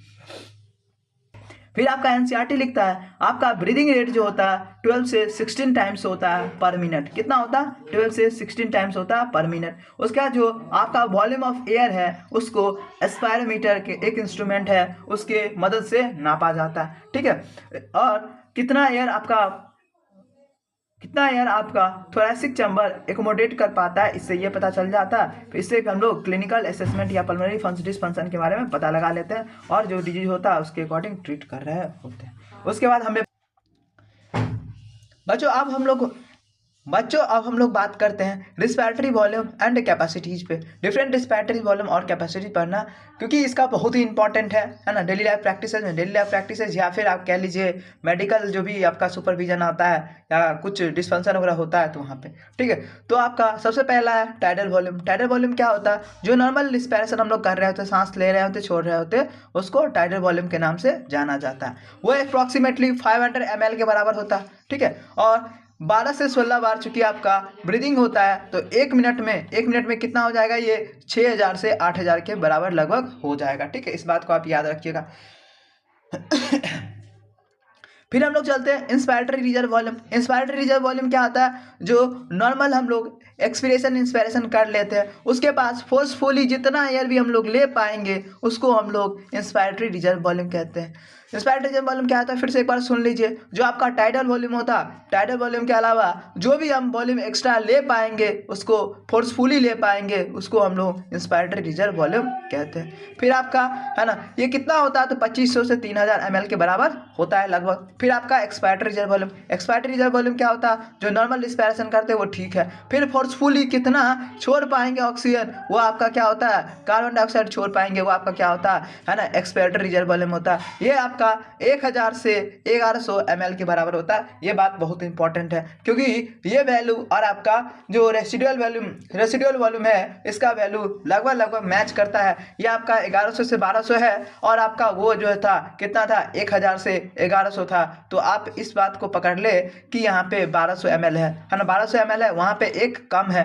S2: फिर आपका एनसीईआरटी लिखता है आपका ब्रीदिंग रेट जो होता है 12 से 16 टाइम्स होता है पर मिनट। कितना होता है? 12 से 16 टाइम्स होता है पर मिनट। उसका जो आपका वॉल्यूम ऑफ एयर है उसको स्पायरोमीटर के एक इंस्ट्रूमेंट है उसके मदद से नापा जाता है, ठीक है। और कितना एयर आपका थोरैसिक चैम्बर एकोमोडेट कर पाता है, इससे ये पता चल जाता है। फिर इससे हम लोग क्लिनिकल असेसमेंट या पल्मोनरी डिसफंक्शन के बारे में पता लगा लेते हैं और जो डिजीज होता है उसके अकॉर्डिंग ट्रीट कर रहे होते हैं। उसके बाद हमें बच्चों अब हम लोग बात करते हैं रिस्पिरेटरी वॉल्यूम एंड कैपेसिटीज पे। डिफरेंट रिस्पिरेटरी वॉल्यूम और कैपेसिटी पढ़ना, क्योंकि इसका बहुत ही इंपॉर्टेंट है ना, डेली लाइफ प्रैक्टिसेस या फिर आप कह लीजिए मेडिकल जो भी आपका सुपरविजन आता है या कुछ डिस्फंक्शन वगैरह होता है तो वहाँ पे, ठीक है। तो आपका सबसे पहला है टाइडल वॉल्यूम। टाइडल वॉल्यूम क्या होता है? जो नॉर्मल रिस्पिरेशन हम लोग कर रहे होते, सांस ले रहे होते, छोड़ रहे होते, उसको टाइडल वॉल्यूम के नाम से जाना जाता है। वो अप्रॉक्सीमेटली 500 ml के बराबर होता है, ठीक है। और 12 से 16 बार चूंकि आपका ब्रीदिंग होता है तो एक मिनट में कितना हो जाएगा? ये 6000 से 8000 के बराबर लगभग हो जाएगा, ठीक है। इस बात को आप याद रखिएगा। फिर हम लोग चलते हैं inspiratory reserve volume. Inspiratory reserve volume क्या होता है? जो नॉर्मल हम लोग एक्सपीरेशन इंस्पिरेशन कर लेते हैं उसके पास फोर्सफुली जितना एयर भी हम लोग ले पाएंगे उसको हम लोग इंस्पिरेटरी रिजर्व वॉल्यूम कहते हैं। इंस्पिरेटरी रिजर्व वॉल्यूम क्या होता है? फिर से एक बार सुन लीजिए। जो आपका टाइडल वॉल्यूम होता है, टाइडल वॉल्यूम के अलावा जो भी हम वॉल्यूम एक्स्ट्रा ले पाएंगे उसको फोर्सफुली ले पाएंगे उसको हम लोग इंस्पिरेटरी रिजर्व वॉल्यूम कहते हैं। फिर आपका है ना, ये कितना होता है? तो 2500 से 3000 ml के बराबर होता है लगभग। फिर आपका expiratory reserve volume. Expiratory reserve volume क्या होता है? जो नॉर्मल रिस्पिरेशन करते हैं वो ठीक है, फिर फोर्सफुली कितना छोड़ पाएंगे ऑक्सीजन वो आपका क्या होता है? कार्बन डाइऑक्साइड छोड़ पाएंगे वो आपका क्या होता है ना, एक्सपायरेटरी रिजर्व वॉल्यूम होता है। ये आपका 1000 से 1100 ml के बराबर होता है। ये बात बहुत इंपॉर्टेंट है क्योंकि ये वैल्यू और आपका जो रेसिडुअल वॉल्यूम है इसका वैल्यू लगभग मैच करता है। ये आपका 1100 से 1200 है और आपका वो जो था कितना था? 1000 से 1100 था। तो आप इस बात को पकड़ ले कि यहाँ पे 1200 ml है ना, 1200 ml है, वहाँ पे एक कम है।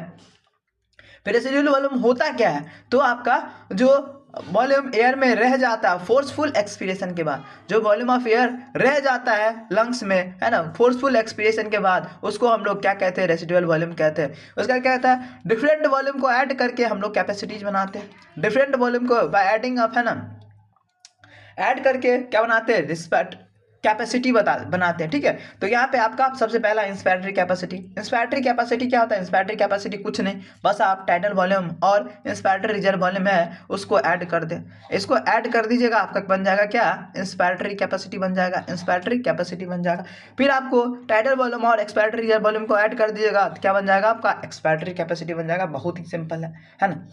S2: फिर रेसिडुअल वॉल्यूम होता क्या है? तो आपका जो वॉल्यूम एयर में रह जाता है फोर्सफुल एक्सपीरेशन के बाद, जो वॉल्यूम ऑफ एयर रह जाता है लंग्स में है ना फोर्सफुल एक्सपीरेशन के बाद, उसको हम लोग क्या कहते हैं? रेसिडुअल वॉल्यूम कहते हैं। उसका क्या कहता है? डिफरेंट वॉल्यूम को ऐड करके हम लोग कैपेसिटीज बनाते हैं। डिफरेंट वॉल्यूम को बाय एडिंग अप है ना, ऐड करके क्या बनाते हैं? कैपेसिटी बनाते हैं, ठीक है। तो यहाँ पे आपका सबसे पहला इंस्पिरेटरी कैपेसिटी। इंस्पिरेटरी कैपेसिटी क्या होता है? इंस्पिरेटरी कैपेसिटी कुछ नहीं, बस आप टाइडल वॉल्यूम और इंस्पिरेटरी रिजर्व वॉल्यूम है उसको ऐड कर दें। इसको ऐड कर दीजिएगा, आपका बन जाएगा क्या? इंस्पिरेटरी कैपेसिटी बन जाएगा, इंस्पिरेटरी कैपेसिटी बन जाएगा। फिर आपको टाइडल वॉल्यूम और एक्सपिरेटरी रिजर्व वॉल्यूम को ऐड कर दीजिएगा तो क्या बन जाएगा? आपका एक्सपिरेटरी कैपेसिटी बन जाएगा। बहुत ही सिंपल है ना।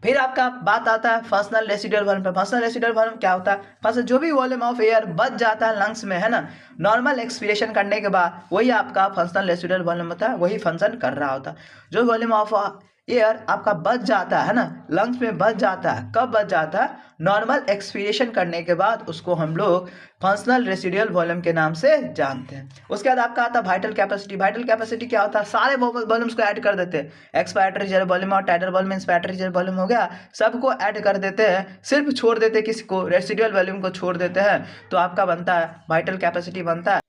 S2: फिर आपका बात आता है फंक्शनल रेसिडुअल वॉल्यूम पे। फंक्शनल रेसिडुअल वॉल्यूम क्या होता है? फंक्शन जो भी वॉल्यूम ऑफ एयर बच जाता है लंग्स में है ना नॉर्मल एक्सपीरेशन करने के बाद, वही आपका फंक्शनल रेसिडुअल वॉल्यूम होता है, वही फंक्शन कर रहा होता है। जो वॉल्यूम ऑफ एयर आपका बच जाता है ना लंग्स में बच जाता है, कब बच जाता है? नॉर्मल एक्सपीरेशन करने के बाद, उसको हम लोग फंक्शनल रेसिडुअल वॉल्यूम के नाम से जानते हैं। उसके बाद आपका आता है वाइटल कैपेसिटी। वाइटल कैपेसिटी क्या होता है? सारे वॉल्यूम्स को ऐड कर देते हैं, एक्सपायरेटरी रिजर्व वॉल्यूम और tidal volume inspiratory reserve volume हो गया, सबको ऐड कर देते हैं, सिर्फ छोड़ देते हैं किसी को? रेसिडुअल वॉल्यूम को छोड़ देते हैं, तो आपका बनता है वाइटल कैपेसिटी बनता है।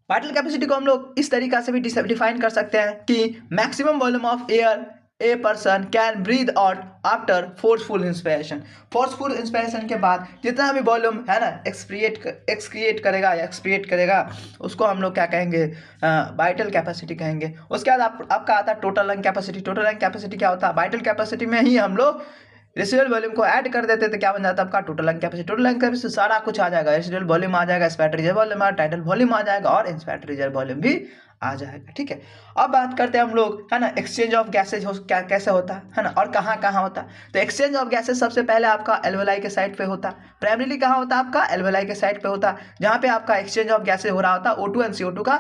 S2: वाइटल कैपेसिटी को हम लोग इस तरीका से भी डिफाइन कर सकते हैं कि maximum volume of air a person can breathe out after forceful inspiration. Forceful inspiration के बाद जितना भी वॉल्यूम है ना एक्सक्रिएट करेगा उसको हम लोग क्या कहेंगे? वाइटल कैपेसिटी कहेंगे। उसके बाद आपका आता है total lung capacity. Total lung capacity क्या होता है? वाइटल कैपेसिटी में ही हम लोग रेसिडुअल वॉल्यूम को ऐड कर देते तो क्या बन जाता है? आपका total lung capacity. Total lung capacity सारा कुछ आ जाएगा, रेसिडुअल वॉल्यूम आ जाएगा, expiratory reserve volume, tidal volume आ जाएगा और इंस्पिरेटरी रिजर्व वॉल्यूम भी आ जाएगा, ठीक है। अब बात करते हैं हम लोग है ना एक्सचेंज ऑफ गैसेज कैसे होता है ना और कहाँ कहाँ होता है। तो एक्सचेंज ऑफ गैसेज सबसे पहले आपका एल्वेलाई के साइड पे होता है। प्राइमरीली कहाँ होता है? आपका एल्वेलाई के साइड पे होता है, जहाँ पे आपका एक्सचेंज ऑफ गैसेज हो रहा होता है O2 और CO2 का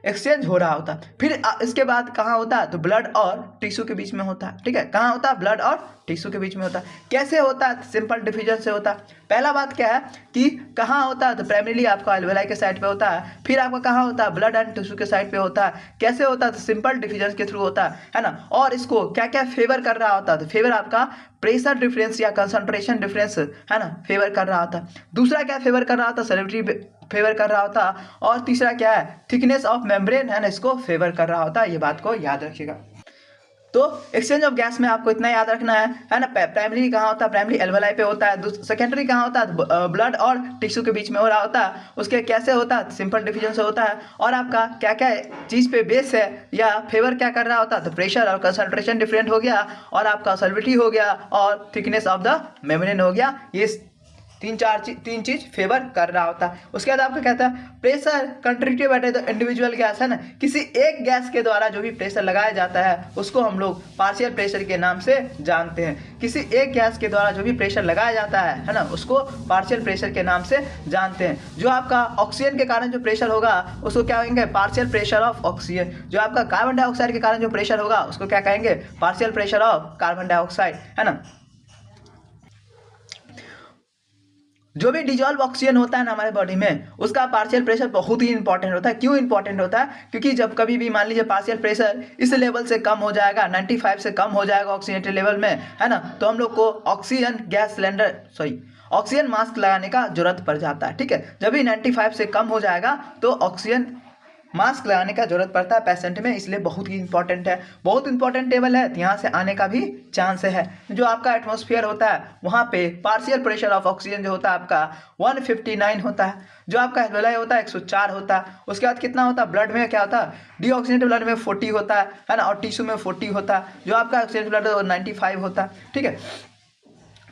S1: एक्सचेंज हो रहा होता है। फिर इसके बाद कहाँ होता है, तो ब्लड और टिश्यू के बीच में होता है। ठीक है, कहाँ होता है, ब्लड और टिश्यू के बीच में होता है। कैसे होता है, सिंपल डिफ्यूजन से होता है। पहला बात क्या है कि कहाँ होता है, तो प्राइमरीली आपका एल्वेलाई के साइड पे होता है। फिर आपका कहाँ होता है, ब्लड एंड टिश्यू के साइड पे होता है। कैसे होता है, तो सिंपल डिफ्यूजन के थ्रू होता है ना। और इसको क्या क्या फेवर कर रहा होता है, तो फेवर आपका प्रेशर डिफरेंस या कंसंट्रेशन डिफरेंस है ना, फेवर कर रहा होता है। दूसरा क्या फेवर कर रहा होता है, सेलेब्रिटी फेवर कर रहा होता। और तीसरा क्या है, थिकनेस ऑफ मेम्ब्रेन है ना, इसको फेवर कर रहा होता है। ये बात को याद रखिएगा। तो एक्सचेंज ऑफ गैस में आपको इतना याद रखना है ना। प्राइमरी कहाँ होता है, प्राइमरी एल्वेलाई पे होता है। सेकेंडरी कहाँ होता है, ब्लड और टिश्यू के बीच में हो रहा होता है। उसके कैसे होता है, सिंपल डिफिजन से होता है। और आपका क्या क्या चीज़ पे बेस है या फेवर क्या कर रहा होता है, तो प्रेशर और कंसंट्रेशन डिफरेंट हो गया, और आपका सॉल्विटी हो गया, और थिकनेस ऑफ द मेम्ब्रेन हो गया। ये तीन चीज फेवर कर रहा होता है। उसके बाद आपका कहता है pressure contributive at the individual gas है ना। किसी एक गैस के द्वारा जो भी प्रेशर लगाया जाता है उसको हम लोग पार्शियल प्रेशर के नाम से जानते हैं। किसी एक गैस के द्वारा जो भी प्रेशर लगाया जाता है ना, उसको पार्शियल प्रेशर के नाम से जानते हैं। जो आपका ऑक्सीजन के कारण जो प्रेशर होगा उसको क्या कहेंगे, पार्शियल प्रेशर ऑफ ऑक्सीजन। जो आपका कार्बन डाइऑक्साइड के कारण जो प्रेशर होगा उसको क्या कहेंगे, partial pressure of carbon dioxide है ना। जो भी डिजॉल्व ऑक्सीजन होता है ना हमारे बॉडी में, उसका पार्शियल प्रेशर बहुत ही इंपॉर्टेंट होता है। क्यों इंपॉर्टेंट होता है, क्योंकि जब कभी भी मान लीजिए पार्शियल प्रेशर इस लेवल से कम हो जाएगा, 95 से कम हो जाएगा ऑक्सीजनेटेड लेवल में है ना, तो हम लोग को oxygen gas cylinder oxygen mask लगाने का जरूरत पड़ जाता है। ठीक है, जब भी 95 से कम हो जाएगा तो ऑक्सीजन मास्क लगाने का जरूरत पड़ता है पेशेंट में, इसलिए बहुत ही इंपॉर्टेंट है, बहुत इंपॉर्टेंट टेबल है। यहाँ से आने का भी चांस है। जो आपका एटमॉस्फेयर होता है वहाँ पे पार्शियल प्रेशर ऑफ ऑक्सीजन जो होता है आपका 159 होता है। जो आपका एल्वेलाई होता है 104 होता है। उसके बाद कितना होता है, ब्लड में क्या होता है, डीऑक्सीजनेटेड ब्लड में 40 होता है ना, और टिश्यू में 40 होता है। जो आपका ऑक्सीजनेटेड ब्लड 95 होता है। ठीक है,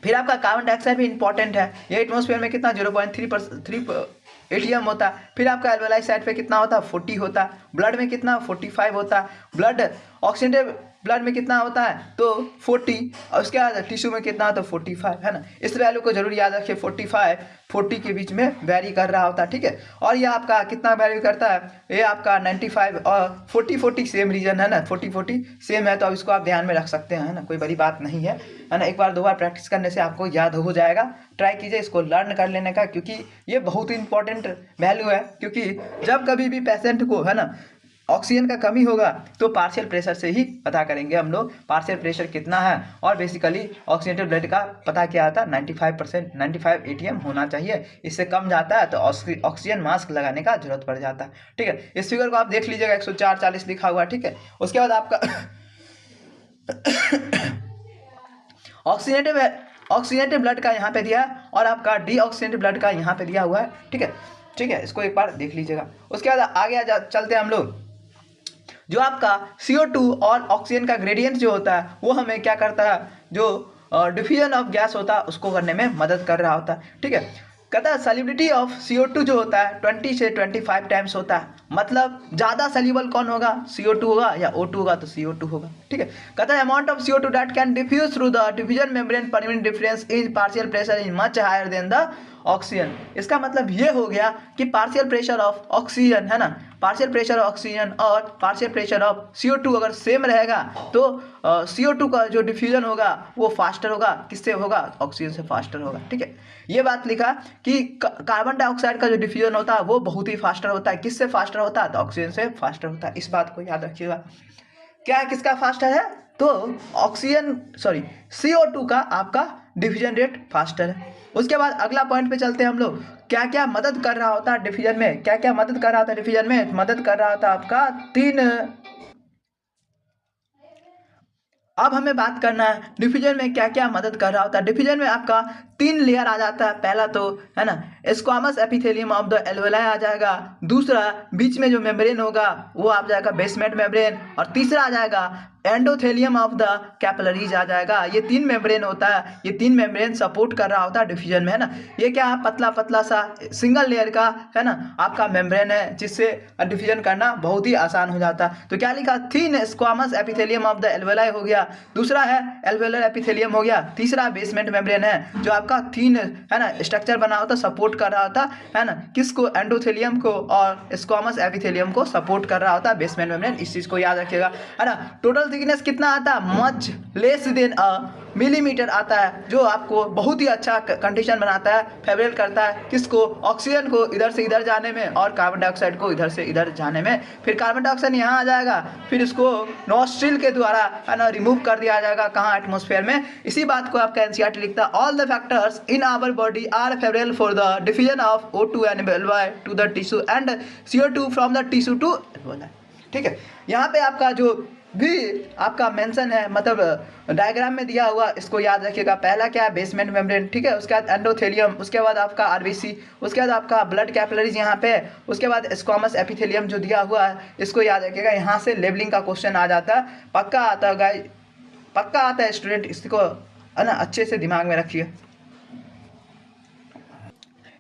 S1: फिर आपका कार्बन डाइऑक्साइड भी इंपॉर्टेंट है। ये एटमॉस्फेयर में कितना 0.3 एटीएम होता है। फिर आपका एल्वेलाई साइड पे कितना होता है, 40 होता है। ब्लड में कितना 45 होता है। ब्लड ऑक्सीजनेटेड ब्लड में कितना होता है, तो 40, और उसके बाद टिश्यू में कितना होता है 45 है ना। इस वैल्यू को जरूर याद रखिए, 45 40 के बीच में वैरी कर रहा होता है। ठीक है, और ये आपका कितना वैरी करता है, ये आपका 95 और 40 सेम रीजन है ना, 40 सेम है, तो अब इसको आप ध्यान में रख सकते हैं, है ना, कोई बड़ी बात नहीं है ना। एक बार दो बार प्रैक्टिस करने से आपको याद हो जाएगा। ट्राई कीजिए इसको लर्न कर लेने का, क्योंकि ये बहुत ही इंपॉर्टेंट वैल्यू है। क्योंकि जब कभी भी पेशेंट को है ना ऑक्सीजन का कमी होगा तो पार्शियल प्रेशर से ही पता करेंगे हम लोग पार्शियल प्रेशर कितना है। और बेसिकली ऑक्सीजनेटेड ब्लड का पता क्या आता है, 95 एटीएम होना चाहिए। इससे कम जाता है तो ऑक्सीजन मास्क लगाने का जरूरत पड़ जाता है। ठीक है, इस फिगर को आप देख लीजिएगा, 104/40 लिखा हुआ है। ठीक है, उसके बाद आपका ऑक्सीजनेटेड ब्लड का यहाँ पे दिया है, और आपका डीऑक्सीजनेटेड ब्लड का यहाँ पे दिया हुआ है। ठीक है, ठीक है, इसको एक बार देख लीजिएगा। उसके बाद आगे चलते हैं हम लोग। जो आपका CO2 और ऑक्सीजन का ग्रेडियंट जो होता है वो हमें क्या करता है, जो डिफ्यूजन ऑफ गैस होता है उसको करने में मदद कर रहा होता है। ठीक है, कहता है सॉल्युबिलिटी ऑफ CO2 जो होता है 20 से 25 टाइम्स होता है। मतलब ज़्यादा सॉल्युबल कौन होगा, CO2 होगा, या O2 होगा तो CO2 होगा। ठीक है, कहता है amount of CO2 that can diffuse through the diffusion membrane permit difference in partial pressure is much higher than the oxygen. इसका मतलब ये हो गया कि पार्शियल प्रेशर ऑफ ऑक्सीजन है ना, पार्शियल प्रेशर ऑफ ऑक्सीजन और पार्शियल प्रेशर ऑफ CO2 अगर सेम रहेगा तो CO2 का जो डिफ्यूजन होगा वो फास्टर होगा। किससे होगा, ऑक्सीजन से फास्टर होगा। ठीक है, ये बात लिखा कि कार्बन डाइऑक्साइड का जो डिफ्यूजन होता है वो बहुत ही फास्टर होता है। किससे फास्टर होता है, तो ऑक्सीजन से फास्टर होता है। इस बात को याद रखिएगा। क्या है, किसका फास्टर है, तो CO2 का आपका डिफ्यूजन रेट फास्टर है। उसके बाद अगला पॉइंट पे चलते हैं हम लोग। क्या क्या मदद कर रहा होता है डिफ्यूजन में, क्या क्या मदद कर रहा था डिफ्यूजन में, मदद कर रहा था आपका 3। अब हमें बात करना है डिफ्यूजन में क्या क्या मदद कर रहा होता है। डिफ्यूजन में आपका 3 लेयर आ जाता है। पहला तो है ना squamous epithelium of the alveoli आ जाएगा। दूसरा बीच में जो मेम्ब्रेन होगा वो आ जाएगा बेसमेंट मेम्ब्रेन। और तीसरा आ जाएगा एंडोथेलियम ऑफ द कैपिलरीज आ जाएगा। ये 3 मेम्ब्रेन होता है, ये 3 मेम्ब्रेन सपोर्ट कर रहा होता है डिफ्यूजन में, है ना। ये क्या है, पतला पतला सा सिंगल लेयर का, है ना, आपका मेम्ब्रेन है, जिससे डिफ्यूजन करना बहुत ही आसान हो जाता है। तो क्या लिखा, thin squamous epithelium of the alveoli हो गया, दूसरा है एल्वेलर एपिथेलियम हो गया, तीसरा बेसमेंट मेम्ब्रेन है जो आपका थिन, है ना, स्ट्रक्चर बना होता, सपोर्ट कर रहा होता है ना, किसको, एंडोथेलियम को, और स्क्वामस एपिथेलियम को सपोर्ट कर रहा होता है बेसमेंट मेम्ब्रेन। इस चीज को याद रखिएगा, है ना। टोटल थिकनेस कितना आता है, मच लेस देन मिलीमीटर आता है, जो आपको बहुत ही अच्छा कंडीशन बनाता है, फेवरेट करता है किसको, ऑक्सीजन को इधर से इधर जाने में, और कार्बन डाइऑक्साइड को इधर से इधर जाने में। फिर कार्बन डाइऑक्साइड यहाँ आ जाएगा, फिर इसको नॉस्ट्रिल के द्वारा, है ना, रिमूव कर दिया जाएगा, कहाँ, एटमॉस्फेयर में। इसी बात को आपका एनसीईआरटी लिखता है, all the factors in our body are favourable for the diffusion of O2 and alveoli to the tissue and CO2 from the tissue to alveoli. ठीक है, यहाँ पे आपका जो भी आपका मेंशन है, मतलब डायग्राम में दिया हुआ, इसको याद रखिएगा। पहला क्या है, बेसमेंट मेम्ब्रेन, ठीक है, उसके बाद एंडोथेलियम, उसके बाद आपका आरबीसी, उसके बाद आपका ब्लड कैपिलरीज यहाँ पे, उसके बाद स्क्वामस एपिथेलियम जो दिया हुआ है, इसको याद रखिएगा। यहाँ से लेबलिंग का क्वेश्चन आ जाता है, पक्का आता है गाइस, पक्का आता है स्टूडेंट, इसको, है ना, अच्छे से दिमाग में रखिए।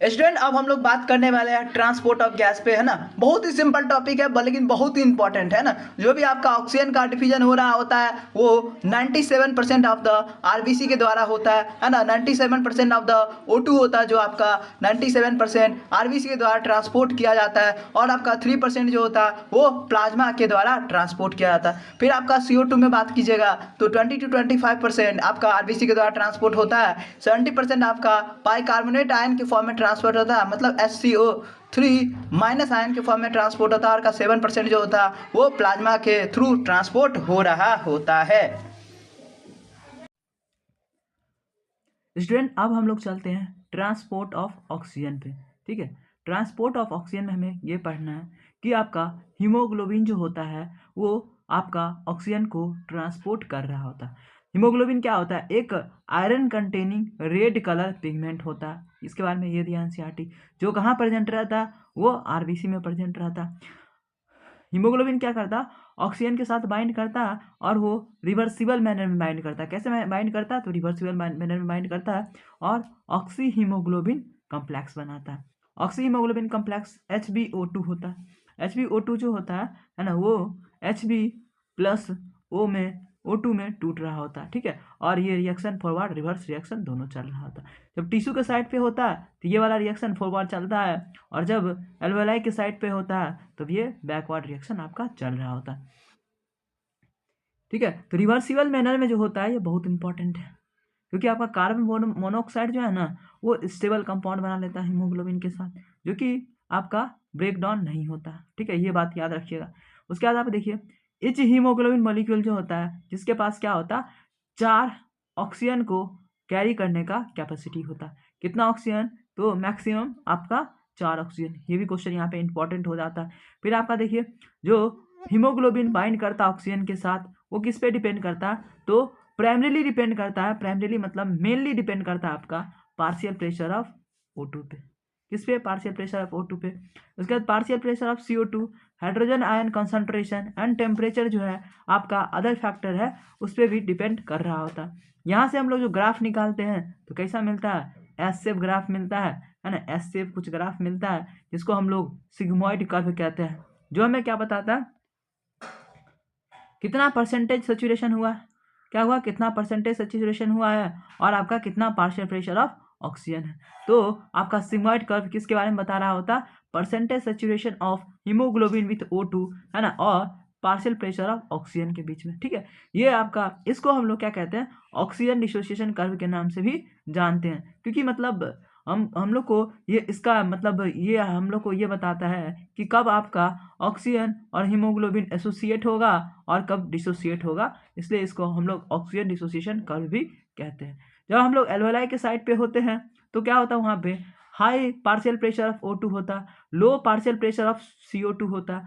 S1: स्टूडेंट अब हम लोग बात करने वाले हैं ट्रांसपोर्ट ऑफ गैस पे, है ना। बहुत ही सिंपल टॉपिक है, लेकिन बहुत ही इंपॉर्टेंट है ना। जो भी आपका ऑक्सीजन का डिफ्यूजन हो रहा होता है वो 97% ऑफ द आरबीसी के द्वारा होता है ना। 97% ऑफ द O2 होता है, जो आपका 97% आरबीसी के द्वारा ट्रांसपोर्ट किया जाता है, और आपका 3% जो होता है वो प्लाज्मा के द्वारा ट्रांसपोर्ट किया जाता है। फिर आपका CO2 में बात कीजिएगा तो 20 to 25% आपका आरबीसी के द्वारा ट्रांसपोर्ट होता है, 70% आपका बाइकार्बोनेट आयन के फॉर्म में ट्रांसपोर्ट होता है, मतलब SCO3 माइनस आयन के फॉर्म में ट्रांसपोर्ट होता है, और का 7% जो होता है वो प्लाज्मा के थ्रू ट्रांसपोर्ट हो रहा होता है।
S2: स्टूडेंट अब हम लोग चलते हैं ट्रांसपोर्ट ऑफ ऑक्सीजन पे। ठीक है, ट्रांसपोर्ट ऑफ ऑक्सीजन में हमें ये पढ़ना है कि आपका हीमोग्लोबिन जो होता है वो आपका ऑक्सीजन को ट्रांसपोर्ट कर रहा होता है। हीमोग्लोबिन क्या होता है, एक iron containing red colour pigment होता है। इसके बारे में ये दिया एनसीईआरटी। जो कहाँ प्रेजेंट रहता है, वो आरबीसी में प्रेजेंट रहता है। हीमोग्लोबिन क्या करता है, ऑक्सीजन के साथ बाइंड करता है, और वो रिवर्सिबल मैनर में बाइंड करता है। कैसे बाइंड करता है, तो रिवर्सिबल मैनर में बाइंड करता है, और ऑक्सी हीमोग्लोबिन कम्प्लेक्स बनाता है। ऑक्सी हीमोग्लोबिन कम्प्लेक्स HbO2 होता है। HbO2 जो होता है ना, वो Hb+O में O2 में टूट रहा होता है। ठीक है, और ये रिएक्शन फॉरवर्ड रिवर्स रिएक्शन दोनों चल रहा होता है। जब टिश्यू के साइड पे होता है तो ये वाला रिएक्शन फॉरवर्ड चलता है, और जब एल्वेलाई के साइड पे होता है तब ये बैकवर्ड रिएक्शन आपका चल रहा होता है। ठीक है, तो रिवर्सिबल मैनर में जो होता है ये बहुत इंपॉर्टेंट है, क्योंकि आपका कार्बन मोनोऑक्साइड जो है ना वो स्टेबल कंपाउंड बना लेता है हीमोग्लोबिन के साथ, जो कि आपका ब्रेक डाउन नहीं होता। ठीक है, ये बात याद रखिएगा। उसके बाद आप देखिए, इच हीमोग्लोबिन मॉलिक्यूल जो होता है, जिसके पास क्या होता है, 4 ऑक्सीजन को कैरी करने का कैपेसिटी होता है। कितना ऑक्सीजन, तो मैक्सिमम आपका 4 ऑक्सीजन। ये भी क्वेश्चन यहाँ पे इंपॉर्टेंट हो जाता है। फिर आपका देखिए, जो हीमोग्लोबिन बाइंड करता है ऑक्सीजन के साथ, वो किस पे डिपेंड करता है, तो प्राइमरीली डिपेंड करता है, प्राइमरीली मतलब मेनली डिपेंड करता है आपका पार्शियल प्रेशर ऑफ O2 पे। किस पे, पार्शियल प्रेशर ऑफ O2 पे। उसके बाद partial pressure of CO2, hydrogen ion concentration and temperature जो है आपका अदर फैक्टर है, उस पर भी डिपेंड कर रहा होता है। यहाँ से हम लोग जो ग्राफ निकालते हैं तो कैसा मिलता है, एस शेप ग्राफ मिलता है ना। एस शेप कुछ ग्राफ मिलता है, जिसको हम लोग सिग्मोइड कर्व कहते हैं, जो हमें क्या बताता है, कितना परसेंटेज सैचुरेशन हुआ, क्या हुआ, कितना परसेंटेज सैचुरेशन हुआ है, और आपका कितना पार्शियल प्रेशर ऑफ ऑक्सीजन है। तो आपका सिग्मोइड कर्व किसके बारे में बता रहा होता, percentage saturation of haemoglobin with O2, है ना, और पार्शियल प्रेशर ऑफ ऑक्सीजन के बीच में। ठीक है, ये आपका, इसको हम लोग क्या कहते हैं, ऑक्सीजन डिसोसिएशन कर्व के नाम से भी जानते हैं, क्योंकि मतलब हम लोग को ये, इसका मतलब ये हम लोग को ये बताता है कि कब आपका ऑक्सीजन और हीमोग्लोबिन एसोसिएट होगा और कब डिसोसिएट होगा, इसलिए इसको हम लोग ऑक्सीजन डिसोसिएशन कर्व भी कहते हैं। जब हम लोग एल्वेलाई के साइड पे होते हैं तो क्या होता है, वहाँ पे high partial pressure of O2 होता, लो पार्शियल प्रेशर ऑफ CO2 होता,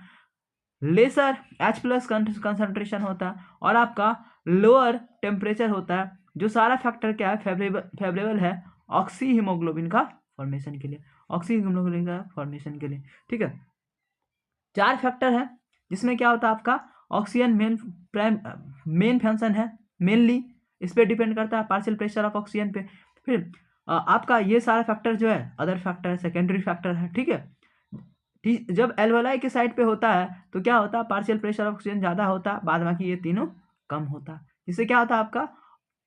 S2: लेसर H+ कंसंट्रेशन होता, और आपका लोअर टेम्परेचर होता है, जो सारा फैक्टर क्या है, फेवरेबल है ऑक्सी हीमोग्लोबिन का फॉर्मेशन के लिए, ऑक्सी हीमोग्लोबिन का फॉर्मेशन के लिए। ठीक है, 4 फैक्टर है, जिसमें क्या होता है आपका ऑक्सीजन मेन फंक्शन है मेनली, इस पर डिपेंड करता है पार्शियल प्रेशर ऑफ ऑक्सीजन पे। फिर आपका ये सारा फैक्टर जो है अदर फैक्टर है, सेकेंडरी फैक्टर है, ठीक है। जब एल्वेलाई के साइड पे होता है तो क्या होता है, पार्शियल प्रेशर ऑफ ऑक्सीजन ज़्यादा होता है, बाद बाकी ये तीनों कम होता है, जिससे क्या होता है आपका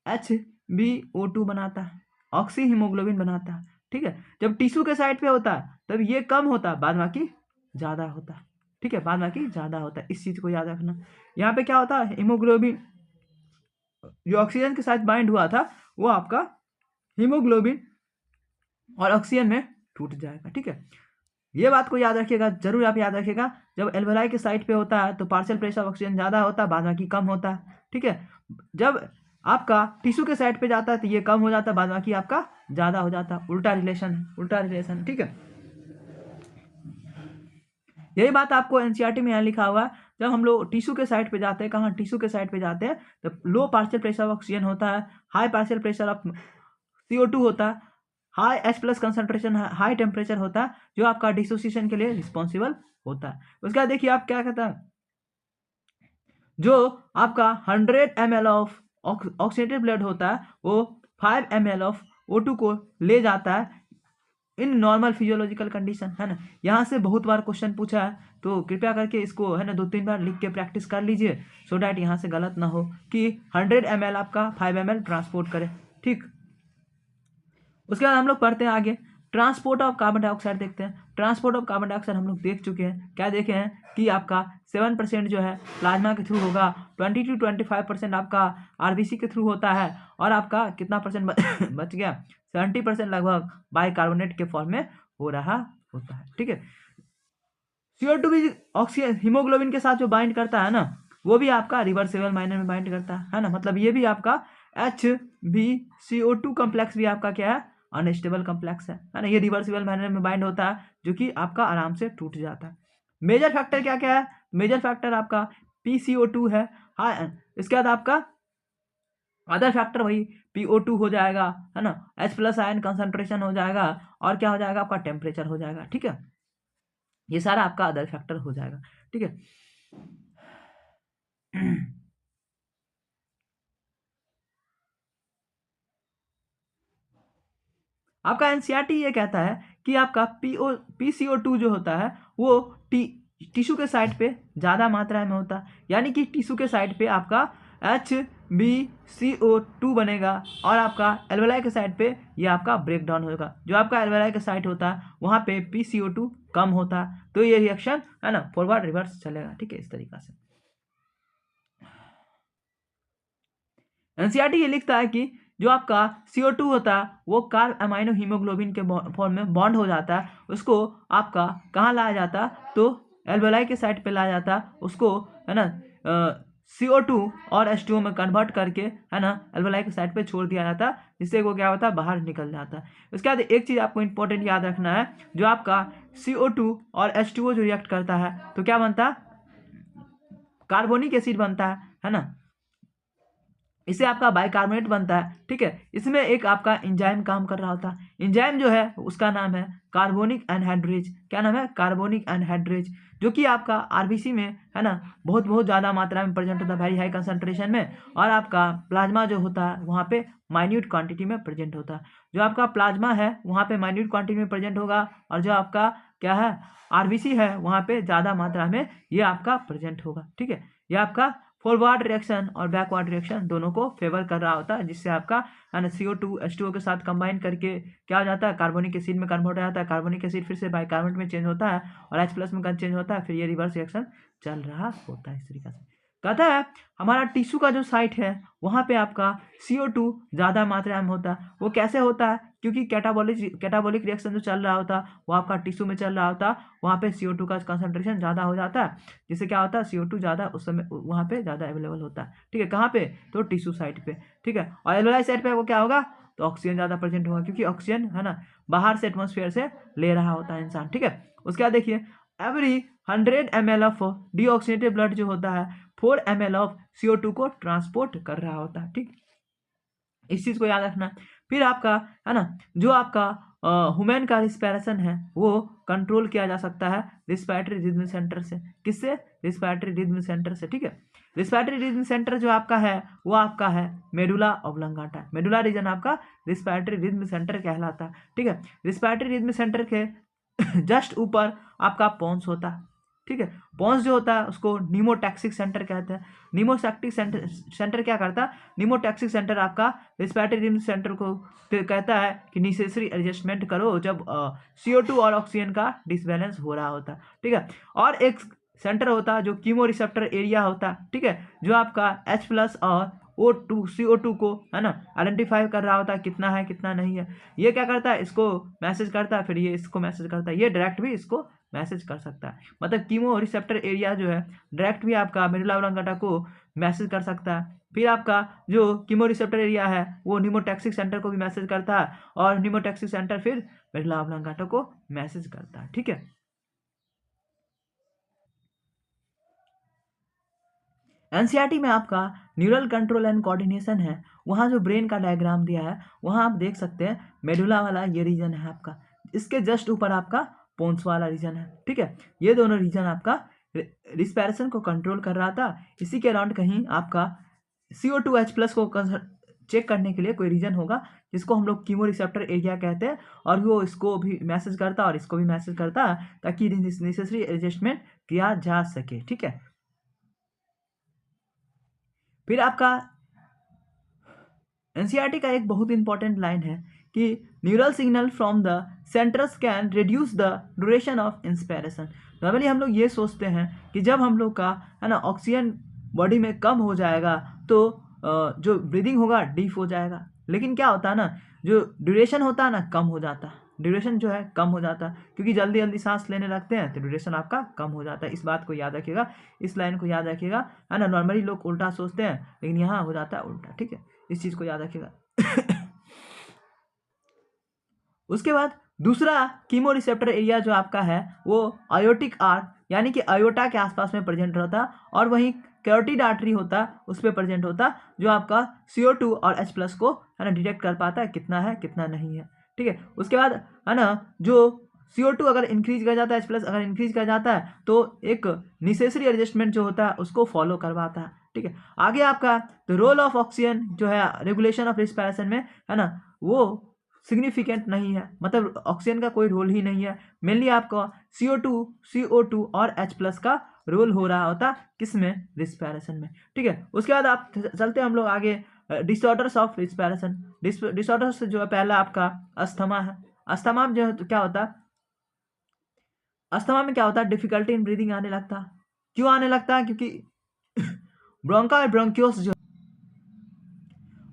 S2: HbO2 बनाता है, ऑक्सी हीमोग्लोबिन बनाता है, ठीक है। जब टिश्यू के साइड पे होता है तब ये कम होता है, बाद बाकी ज़्यादा होता है, ठीक है, बाद बाकी ज़्यादा होता है, इस चीज़ को याद रखना। यहाँ पे क्या होता है, हीमोग्लोबिन जो ऑक्सीजन के साथ बाइंड हुआ था वो आपका हीमोग्लोबिन और ऑक्सीजन में टूट जाएगा, ठीक है। ये बात को याद रखिएगा, जरूर आप याद रखिएगा, जब एल्वेलाई के साइड पे होता है तो पार्शियल प्रेशर ऑक्सीजन ज़्यादा होता है, बाद बाकी कम होता है, ठीक है। जब आपका टिश्यू के साइड पे जाता है तो ये कम हो जाता है, बाद बाकी आपका ज़्यादा हो जाता है, उल्टा रिलेशन, ठीक है। यही बात आपको एनसीईआरटी में यहाँ लिखा हुआ है, जब हम लोग टिश्यू के साइड पे जाते हैं, कहाँ टिश्यू के साइड पे जाते हैं तो लो पार्शियल प्रेशर ऑफ ऑक्सीजन होता है, high partial pressure of CO2 होता है, high H+ concentration, high temperature होता है, जो आपका डिसोसिएशन के लिए रिस्पॉन्सिबल होता है। उसके बाद देखिए आप क्या कहता है, जो आपका 100 ml ऑफ ऑक्सीडेटेड ब्लड होता है वो 5 ml ऑफ O2 को ले जाता है इन नॉर्मल फिजियोलॉजिकल कंडीशन, है ना। यहाँ से बहुत बार क्वेश्चन पूछा है, तो कृपया करके इसको है ना 2-3 बार लिख के प्रैक्टिस कर लीजिए, सो डैट यहाँ से गलत ना हो कि 100 ml आपका 5 ml ट्रांसपोर्ट करे, ठीक। उसके बाद हम लोग पढ़ते हैं आगे, ट्रांसपोर्ट ऑफ कार्बन डाइऑक्साइड देखते हैं। ट्रांसपोर्ट ऑफ कार्बन डाइऑक्साइड हम लोग देख चुके हैं, क्या देखे हैं कि आपका 7% जो है प्लाज्मा के थ्रू होगा, 20 to 25% आपका RBC के थ्रू होता है, और आपका कितना परसेंट बच गया, 70% लगभग बाइकार्बोनेट के फॉर्म में हो रहा होता है, ठीक है। CO2 भी ऑक्सीजन हीमोग्लोबिन के साथ जो बाइंड करता है ना, वो भी आपका रिवर्सिबल माइनर में बाइंड करता है ना, मतलब ये भी आपका HbCO2 कॉम्प्लेक्स भी आपका क्या है, अनस्टेबल कॉम्प्लेक्स है ना, ये रिवर्सिबल मैनर में बाइंड होता है, जो कि आपका आराम से टूट जाता है। मेजर फैक्टर क्या क्या है, मेजर फैक्टर आपका PCO2 है, हाँ। इसके बाद आपका अदर फैक्टर वही PO2 हो जाएगा, है ना, H+ आयन कंसंट्रेशन हो जाएगा, और क्या हो जाएगा आपका टेम्परेचर हो जाएगा, ठीक है। ये सारा आपका अदर फैक्टर हो जाएगा, ठीक है। आपका एनसीईआरटी ये कहता है कि आपका PCO2 जो होता है वो टिश्यू के साइड पे ज़्यादा मात्रा में होता है, यानी कि टिश्यू के साइड पे आपका HbCO2 बनेगा, और आपका एल्वेलाई के साइड पे ये आपका ब्रेक डाउन होगा। जो आपका एल्वेलाई का साइड होता है वहाँ पे PCO2 कम होता है, तो ये रिएक्शन है ना फॉरवर्ड रिवर्स चलेगा, ठीक है, इस तरीका से। एनसीईआरटी ये लिखता है कि जो आपका CO2 होता है वो कार्ब अमाइनो हीमोग्लोबिन के फॉर्म में बॉन्ड हो जाता है, उसको आपका कहाँ लाया जाता है, तो एल्वेलाई के साइड पे लाया जाता है, उसको है ना CO2 और H2O में कन्वर्ट करके है ना एल्वेलाई के साइड पे छोड़ दिया जाता है, जिससे वो क्या होता है, बाहर निकल जाता है। उसके बाद एक चीज़ आपको इंपॉर्टेंट याद रखना है, जो आपका CO2 और H2O जो रिएक्ट करता है तो क्या बनता है, कार्बोनिक एसिड बनता है ना, इससे आपका बाइकार्बोनेट बनता है, ठीक है। इसमें एक आपका एंजाइम काम कर रहा होता है, एंजाइम जो है उसका नाम है कार्बोनिक एनहाइड्रेज। क्या नाम है, कार्बोनिक एनहाइड्रेज, जो कि आपका आरबीसी में है ना बहुत ज़्यादा मात्रा में प्रेजेंट होता है, वेरी हाई कंसंट्रेशन में, और आपका प्लाज्मा जो होता है वहाँ पे माइन्यूट क्वांटिटी में प्रेजेंट होता है। जो आपका प्लाज्मा है वहाँ पे माइन्यूट क्वांटिटी में प्रेजेंट होगा, और जो आपका क्या है आरबीसी है वहाँ पे ज़्यादा मात्रा में ये आपका प्रेजेंट होगा, ठीक है। ये आपका फॉरवर्ड रिएक्शन और बैकवर्ड रिएक्शन दोनों को फेवर कर रहा होता है, जिससे आपका CO2 H2O के साथ कंबाइन करके क्या हो जाता है, कार्बोनिक एसिड में कन्वर्ट हो जाता है, कार्बोनिक एसिड फिर से बाइकार्बोनेट में चेंज होता है, और H+ में चेंज होता है, फिर ये रिवर्स रिएक्शन चल रहा होता है इस तरीके से। कहता है हमारा टिश्यू का जो साइट है वहाँ पे आपका CO2 ज़्यादा मात्रा में होता है। वो कैसे होता है, क्योंकि कैटाबॉलिक रिएक्शन जो चल रहा होता है वो आपका टिश्यू में चल रहा होता है, वहाँ पे CO2 का कंसंट्रेशन ज़्यादा हो जाता है, जिससे क्या होता है CO2 ज़्यादा उस समय वहाँ पे ज़्यादा अवेलेबल होता है, ठीक है। कहाँ पे, तो टिश्यू साइट पे, ठीक है। और एल्वेलाई साइड पे वो क्या होगा, तो ऑक्सीजन ज़्यादा प्रेजेंट होगा, क्योंकि ऑक्सीजन है ना बाहर से एटमोसफेयर से ले रहा होता है इंसान, ठीक है। उसके बाद देखिए every 100 ml of deoxygenated blood जो होता है 4 ml ऑफ CO2 को ट्रांसपोर्ट कर रहा होता है, ठीक। इस चीज़ को याद रखना। फिर आपका है ना जो आपका ह्यूमन का रिस्पायरेशन है वो कंट्रोल किया जा सकता है रिस्पायरेटरी रिदम सेंटर से। किससे? रिस्पायरेटरी रिदम सेंटर से। ठीक है, रिस्पायरेटरी रिदम सेंटर जो आपका है वो आपका है मेडुला ऑब्लांगाटा। मेडुला रीजन आपका रिस्पायरेटरी रिदम सेंटर कहलाता है। ठीक है, रिस्पायरेटरी रिदम सेंटर के जस्ट ऊपर आपका पोन्स होता है। ठीक है, पोन्स जो होता है उसको नीमोटैक्सिक सेंटर कहते हैं। नीमोटैक्सिक सेंटर क्या करता है? नीमोटैक्सिक सेंटर आपका रिस्पायरेटरी रिदम सेंटर को कहता है कि नेसेसरी एडजस्टमेंट करो जब CO2 और ऑक्सीजन का डिसबैलेंस हो रहा होता है। ठीक है, और एक सेंटर होता है जो कीमो रिसेप्टर एरिया होता है। ठीक है, जो आपका H+ और O2 CO2 को है ना आइडेंटिफाई कर रहा होता है कितना है कितना नहीं है। ये क्या करता है? इसको मैसेज करता है, फिर ये इसको मैसेज करता है, ये डायरेक्ट भी इसको मैसेज कर सकता है। मतलब कीमो रिसेप्टर एरिया जो है डायरेक्ट भी आपका मेडुला ऑब्लांगाटा को मैसेज कर सकता है। फिर आपका जो कीमो रिसेप्टर एरिया है वो नीमोटैक्सिक सेंटर को भी मैसेज करता है, और नीमोटैक्सिक सेंटर फिर मेडुला ऑब्लांगाटा को मैसेज करता है। ठीक है, एनसीईआरटी में आपका न्यूरल कंट्रोल एंड कोऑर्डिनेशन है, वहाँ जो ब्रेन का डायग्राम दिया है वहाँ आप देख सकते हैं मेडुला वाला ये रीजन है आपका, इसके जस्ट ऊपर आपका पोन्स वाला रीजन है। ठीक है, ये दोनों रीजन आपका रिस्पायरेशन को कंट्रोल कर रहा था। इसी के अराउंड कहीं आपका CO2H+ को चेक करने के लिए कोई रीजन होगा जिसको हम लोग कीमो रिसेप्टर एरिया कहते हैं, और वो इसको भी मैसेज करता है और इसको भी मैसेज करता है ताकि नेसेसरी एडजस्टमेंट किया जा सके। ठीक है, फिर आपका एनसीईआरटी का एक बहुत इंपॉर्टेंट लाइन है कि neural signal from the centres can reduce the duration of inspiration. Normally हम लोग ये सोचते हैं कि जब हम लोग का है ना ऑक्सीजन बॉडी में कम हो जाएगा तो जो ब्रीदिंग होगा डीप हो जाएगा, लेकिन क्या होता है ना जो ड्यूरेशन होता है ना कम हो जाता है, ड्यूरेशन जो है कम हो जाता है, क्योंकि जल्दी जल्दी सांस लेने लगते हैं तो ड्यूरेशन आपका कम हो जाता है। इस बात को याद रखिएगा, इस लाइन को याद रखिएगा, है ना। नॉर्मली लोग उल्टा सोचते हैं लेकिन यहाँ हो जाता है उल्टा। ठीक है, इस चीज़ को याद रखिएगा। उसके बाद दूसरा कीमो रिसेप्टर एरिया जो आपका है वो आयोटिक आर्क यानी कि आयोटा के आसपास में प्रेजेंट रहता, और वहीं कैरोटिड आर्टरी होता उस पर प्रेजेंट होता, जो आपका CO2 और H+ को है ना डिटेक्ट कर पाता है कितना नहीं है। ठीक है, उसके बाद है ना जो CO2 अगर इंक्रीज कर जाता है, H+ अगर इंक्रीज कर जाता है तो एक नेसेसरी एडजस्टमेंट जो होता है उसको फॉलो करवाता है। ठीक है, आगे आपका द रोल ऑफ ऑक्सीजन जो है रेगुलेशन ऑफ रिस्पायरेशन में है ना वो सिग्निफिकेंट नहीं है, मतलब ऑक्सीजन का कोई रोल ही नहीं है। मेनली आपका CO2 और H+ का रोल हो रहा होता किसमें? रिस्पायरेशन में। ठीक है, उसके बाद आप चलते हैं हम लोग आगे डिसऑर्डर्स ऑफ रिस्पायरेशन। डिसऑर्डर्स जो है पहला आपका अस्थमा है। अस्थमा में जो है क्या होता है? अस्थमा में क्या होता है? डिफिकल्टी इन ब्रीदिंग आने लगता है। क्यों आने लगता है? क्योंकि ब्रोंका और ब्रोंक्योस जो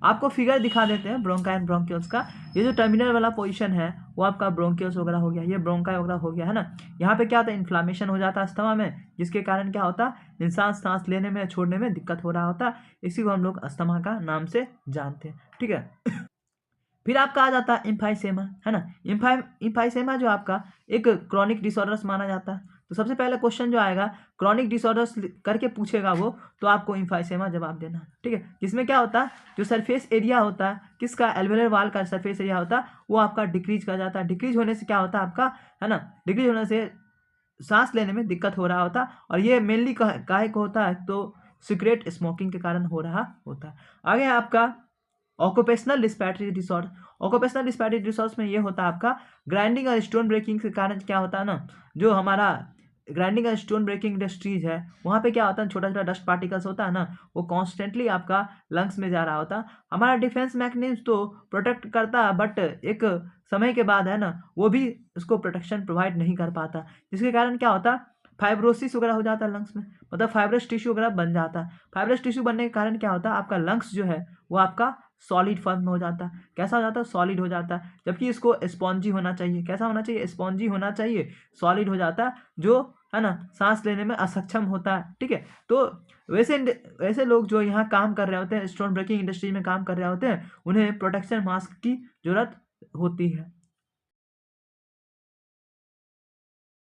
S2: आपको फिगर दिखा देते हैं ब्रोंका एंड ब्रोंक्योल्स का। ये जो टर्मिनल वाला पोजीशन है वो आपका ब्रोंक्योल्स वगैरह हो गया, ये ब्रोंका वगैरह हो गया, है ना। यहाँ पे क्या होता है? इन्फ्लामेशन हो जाता है अस्थमा में, जिसके कारण क्या होता है? इंसान सांस लेने में छोड़ने में दिक्कत हो रहा होता है। इसी को हम लोग अस्थमा का नाम से जानते हैं। ठीक है, फिर आपका आ जाता है एम्फाइसेमा, है ना। एम्फाइसेमा जो आपका एक क्रॉनिक डिसऑर्डर्स माना जाता है। तो सबसे पहले क्वेश्चन जो आएगा क्रॉनिक डिसऑर्डर्स करके पूछेगा वो, तो आपको एम्फाइसेमा जवाब देना है। ठीक है, जिसमें क्या होता है? जो सरफेस एरिया होता है किसका? एल्वेलर वाल का सरफेस एरिया होता है वो आपका डिक्रीज कर जाता है। डिक्रीज होने से क्या होता है आपका, है ना, डिक्रीज होने से सांस लेने में दिक्कत हो रहा होता, और ये मेनली काहे को होता है? तो सिगरेट स्मोकिंग के कारण हो रहा होता है। आगे आपका occupational respiratory disorder. Occupational respiratory disorders में ये होता है आपका ग्राइंडिंग और स्टोन ब्रेकिंग के कारण क्या होता है ना, जो हमारा ग्राइंडिंग और स्टोन ब्रेकिंग इंडस्ट्रीज है वहाँ पे क्या होता है? छोटा छोटा डस्ट पार्टिकल्स होता है ना, वो कॉन्स्टेंटली आपका लंग्स में जा रहा होता है। हमारा डिफेंस मैकेनिज्म तो प्रोटेक्ट करता है, बट एक समय के बाद है ना वो भी उसको प्रोटेक्शन प्रोवाइड नहीं कर पाता, जिसके कारण क्या होता है? फाइब्रोसिस वगैरह हो जाता है लंग्स में, मतलब फाइब्रस टिश्यू वगैरह बन जाता है। फाइब्रस टिश्यू बनने के कारण क्या होता है? आपका लंग्स जो है वो आपका सॉलिड फॉर्म में हो जाता है। कैसा हो जाता है? सॉलिड हो जाता है, जबकि इसको स्पॉन्जी होना चाहिए। कैसा होना चाहिए? स्पॉन्जी होना चाहिए, सॉलिड हो जाता है, जो है ना सांस लेने में असक्षम होता है। ठीक है, तो वैसे वैसे लोग जो यहाँ काम कर रहे होते हैं, स्टोन ब्रेकिंग इंडस्ट्री में काम कर रहे होते हैं, उन्हें प्रोटेक्शन मास्क की जरूरत होती है।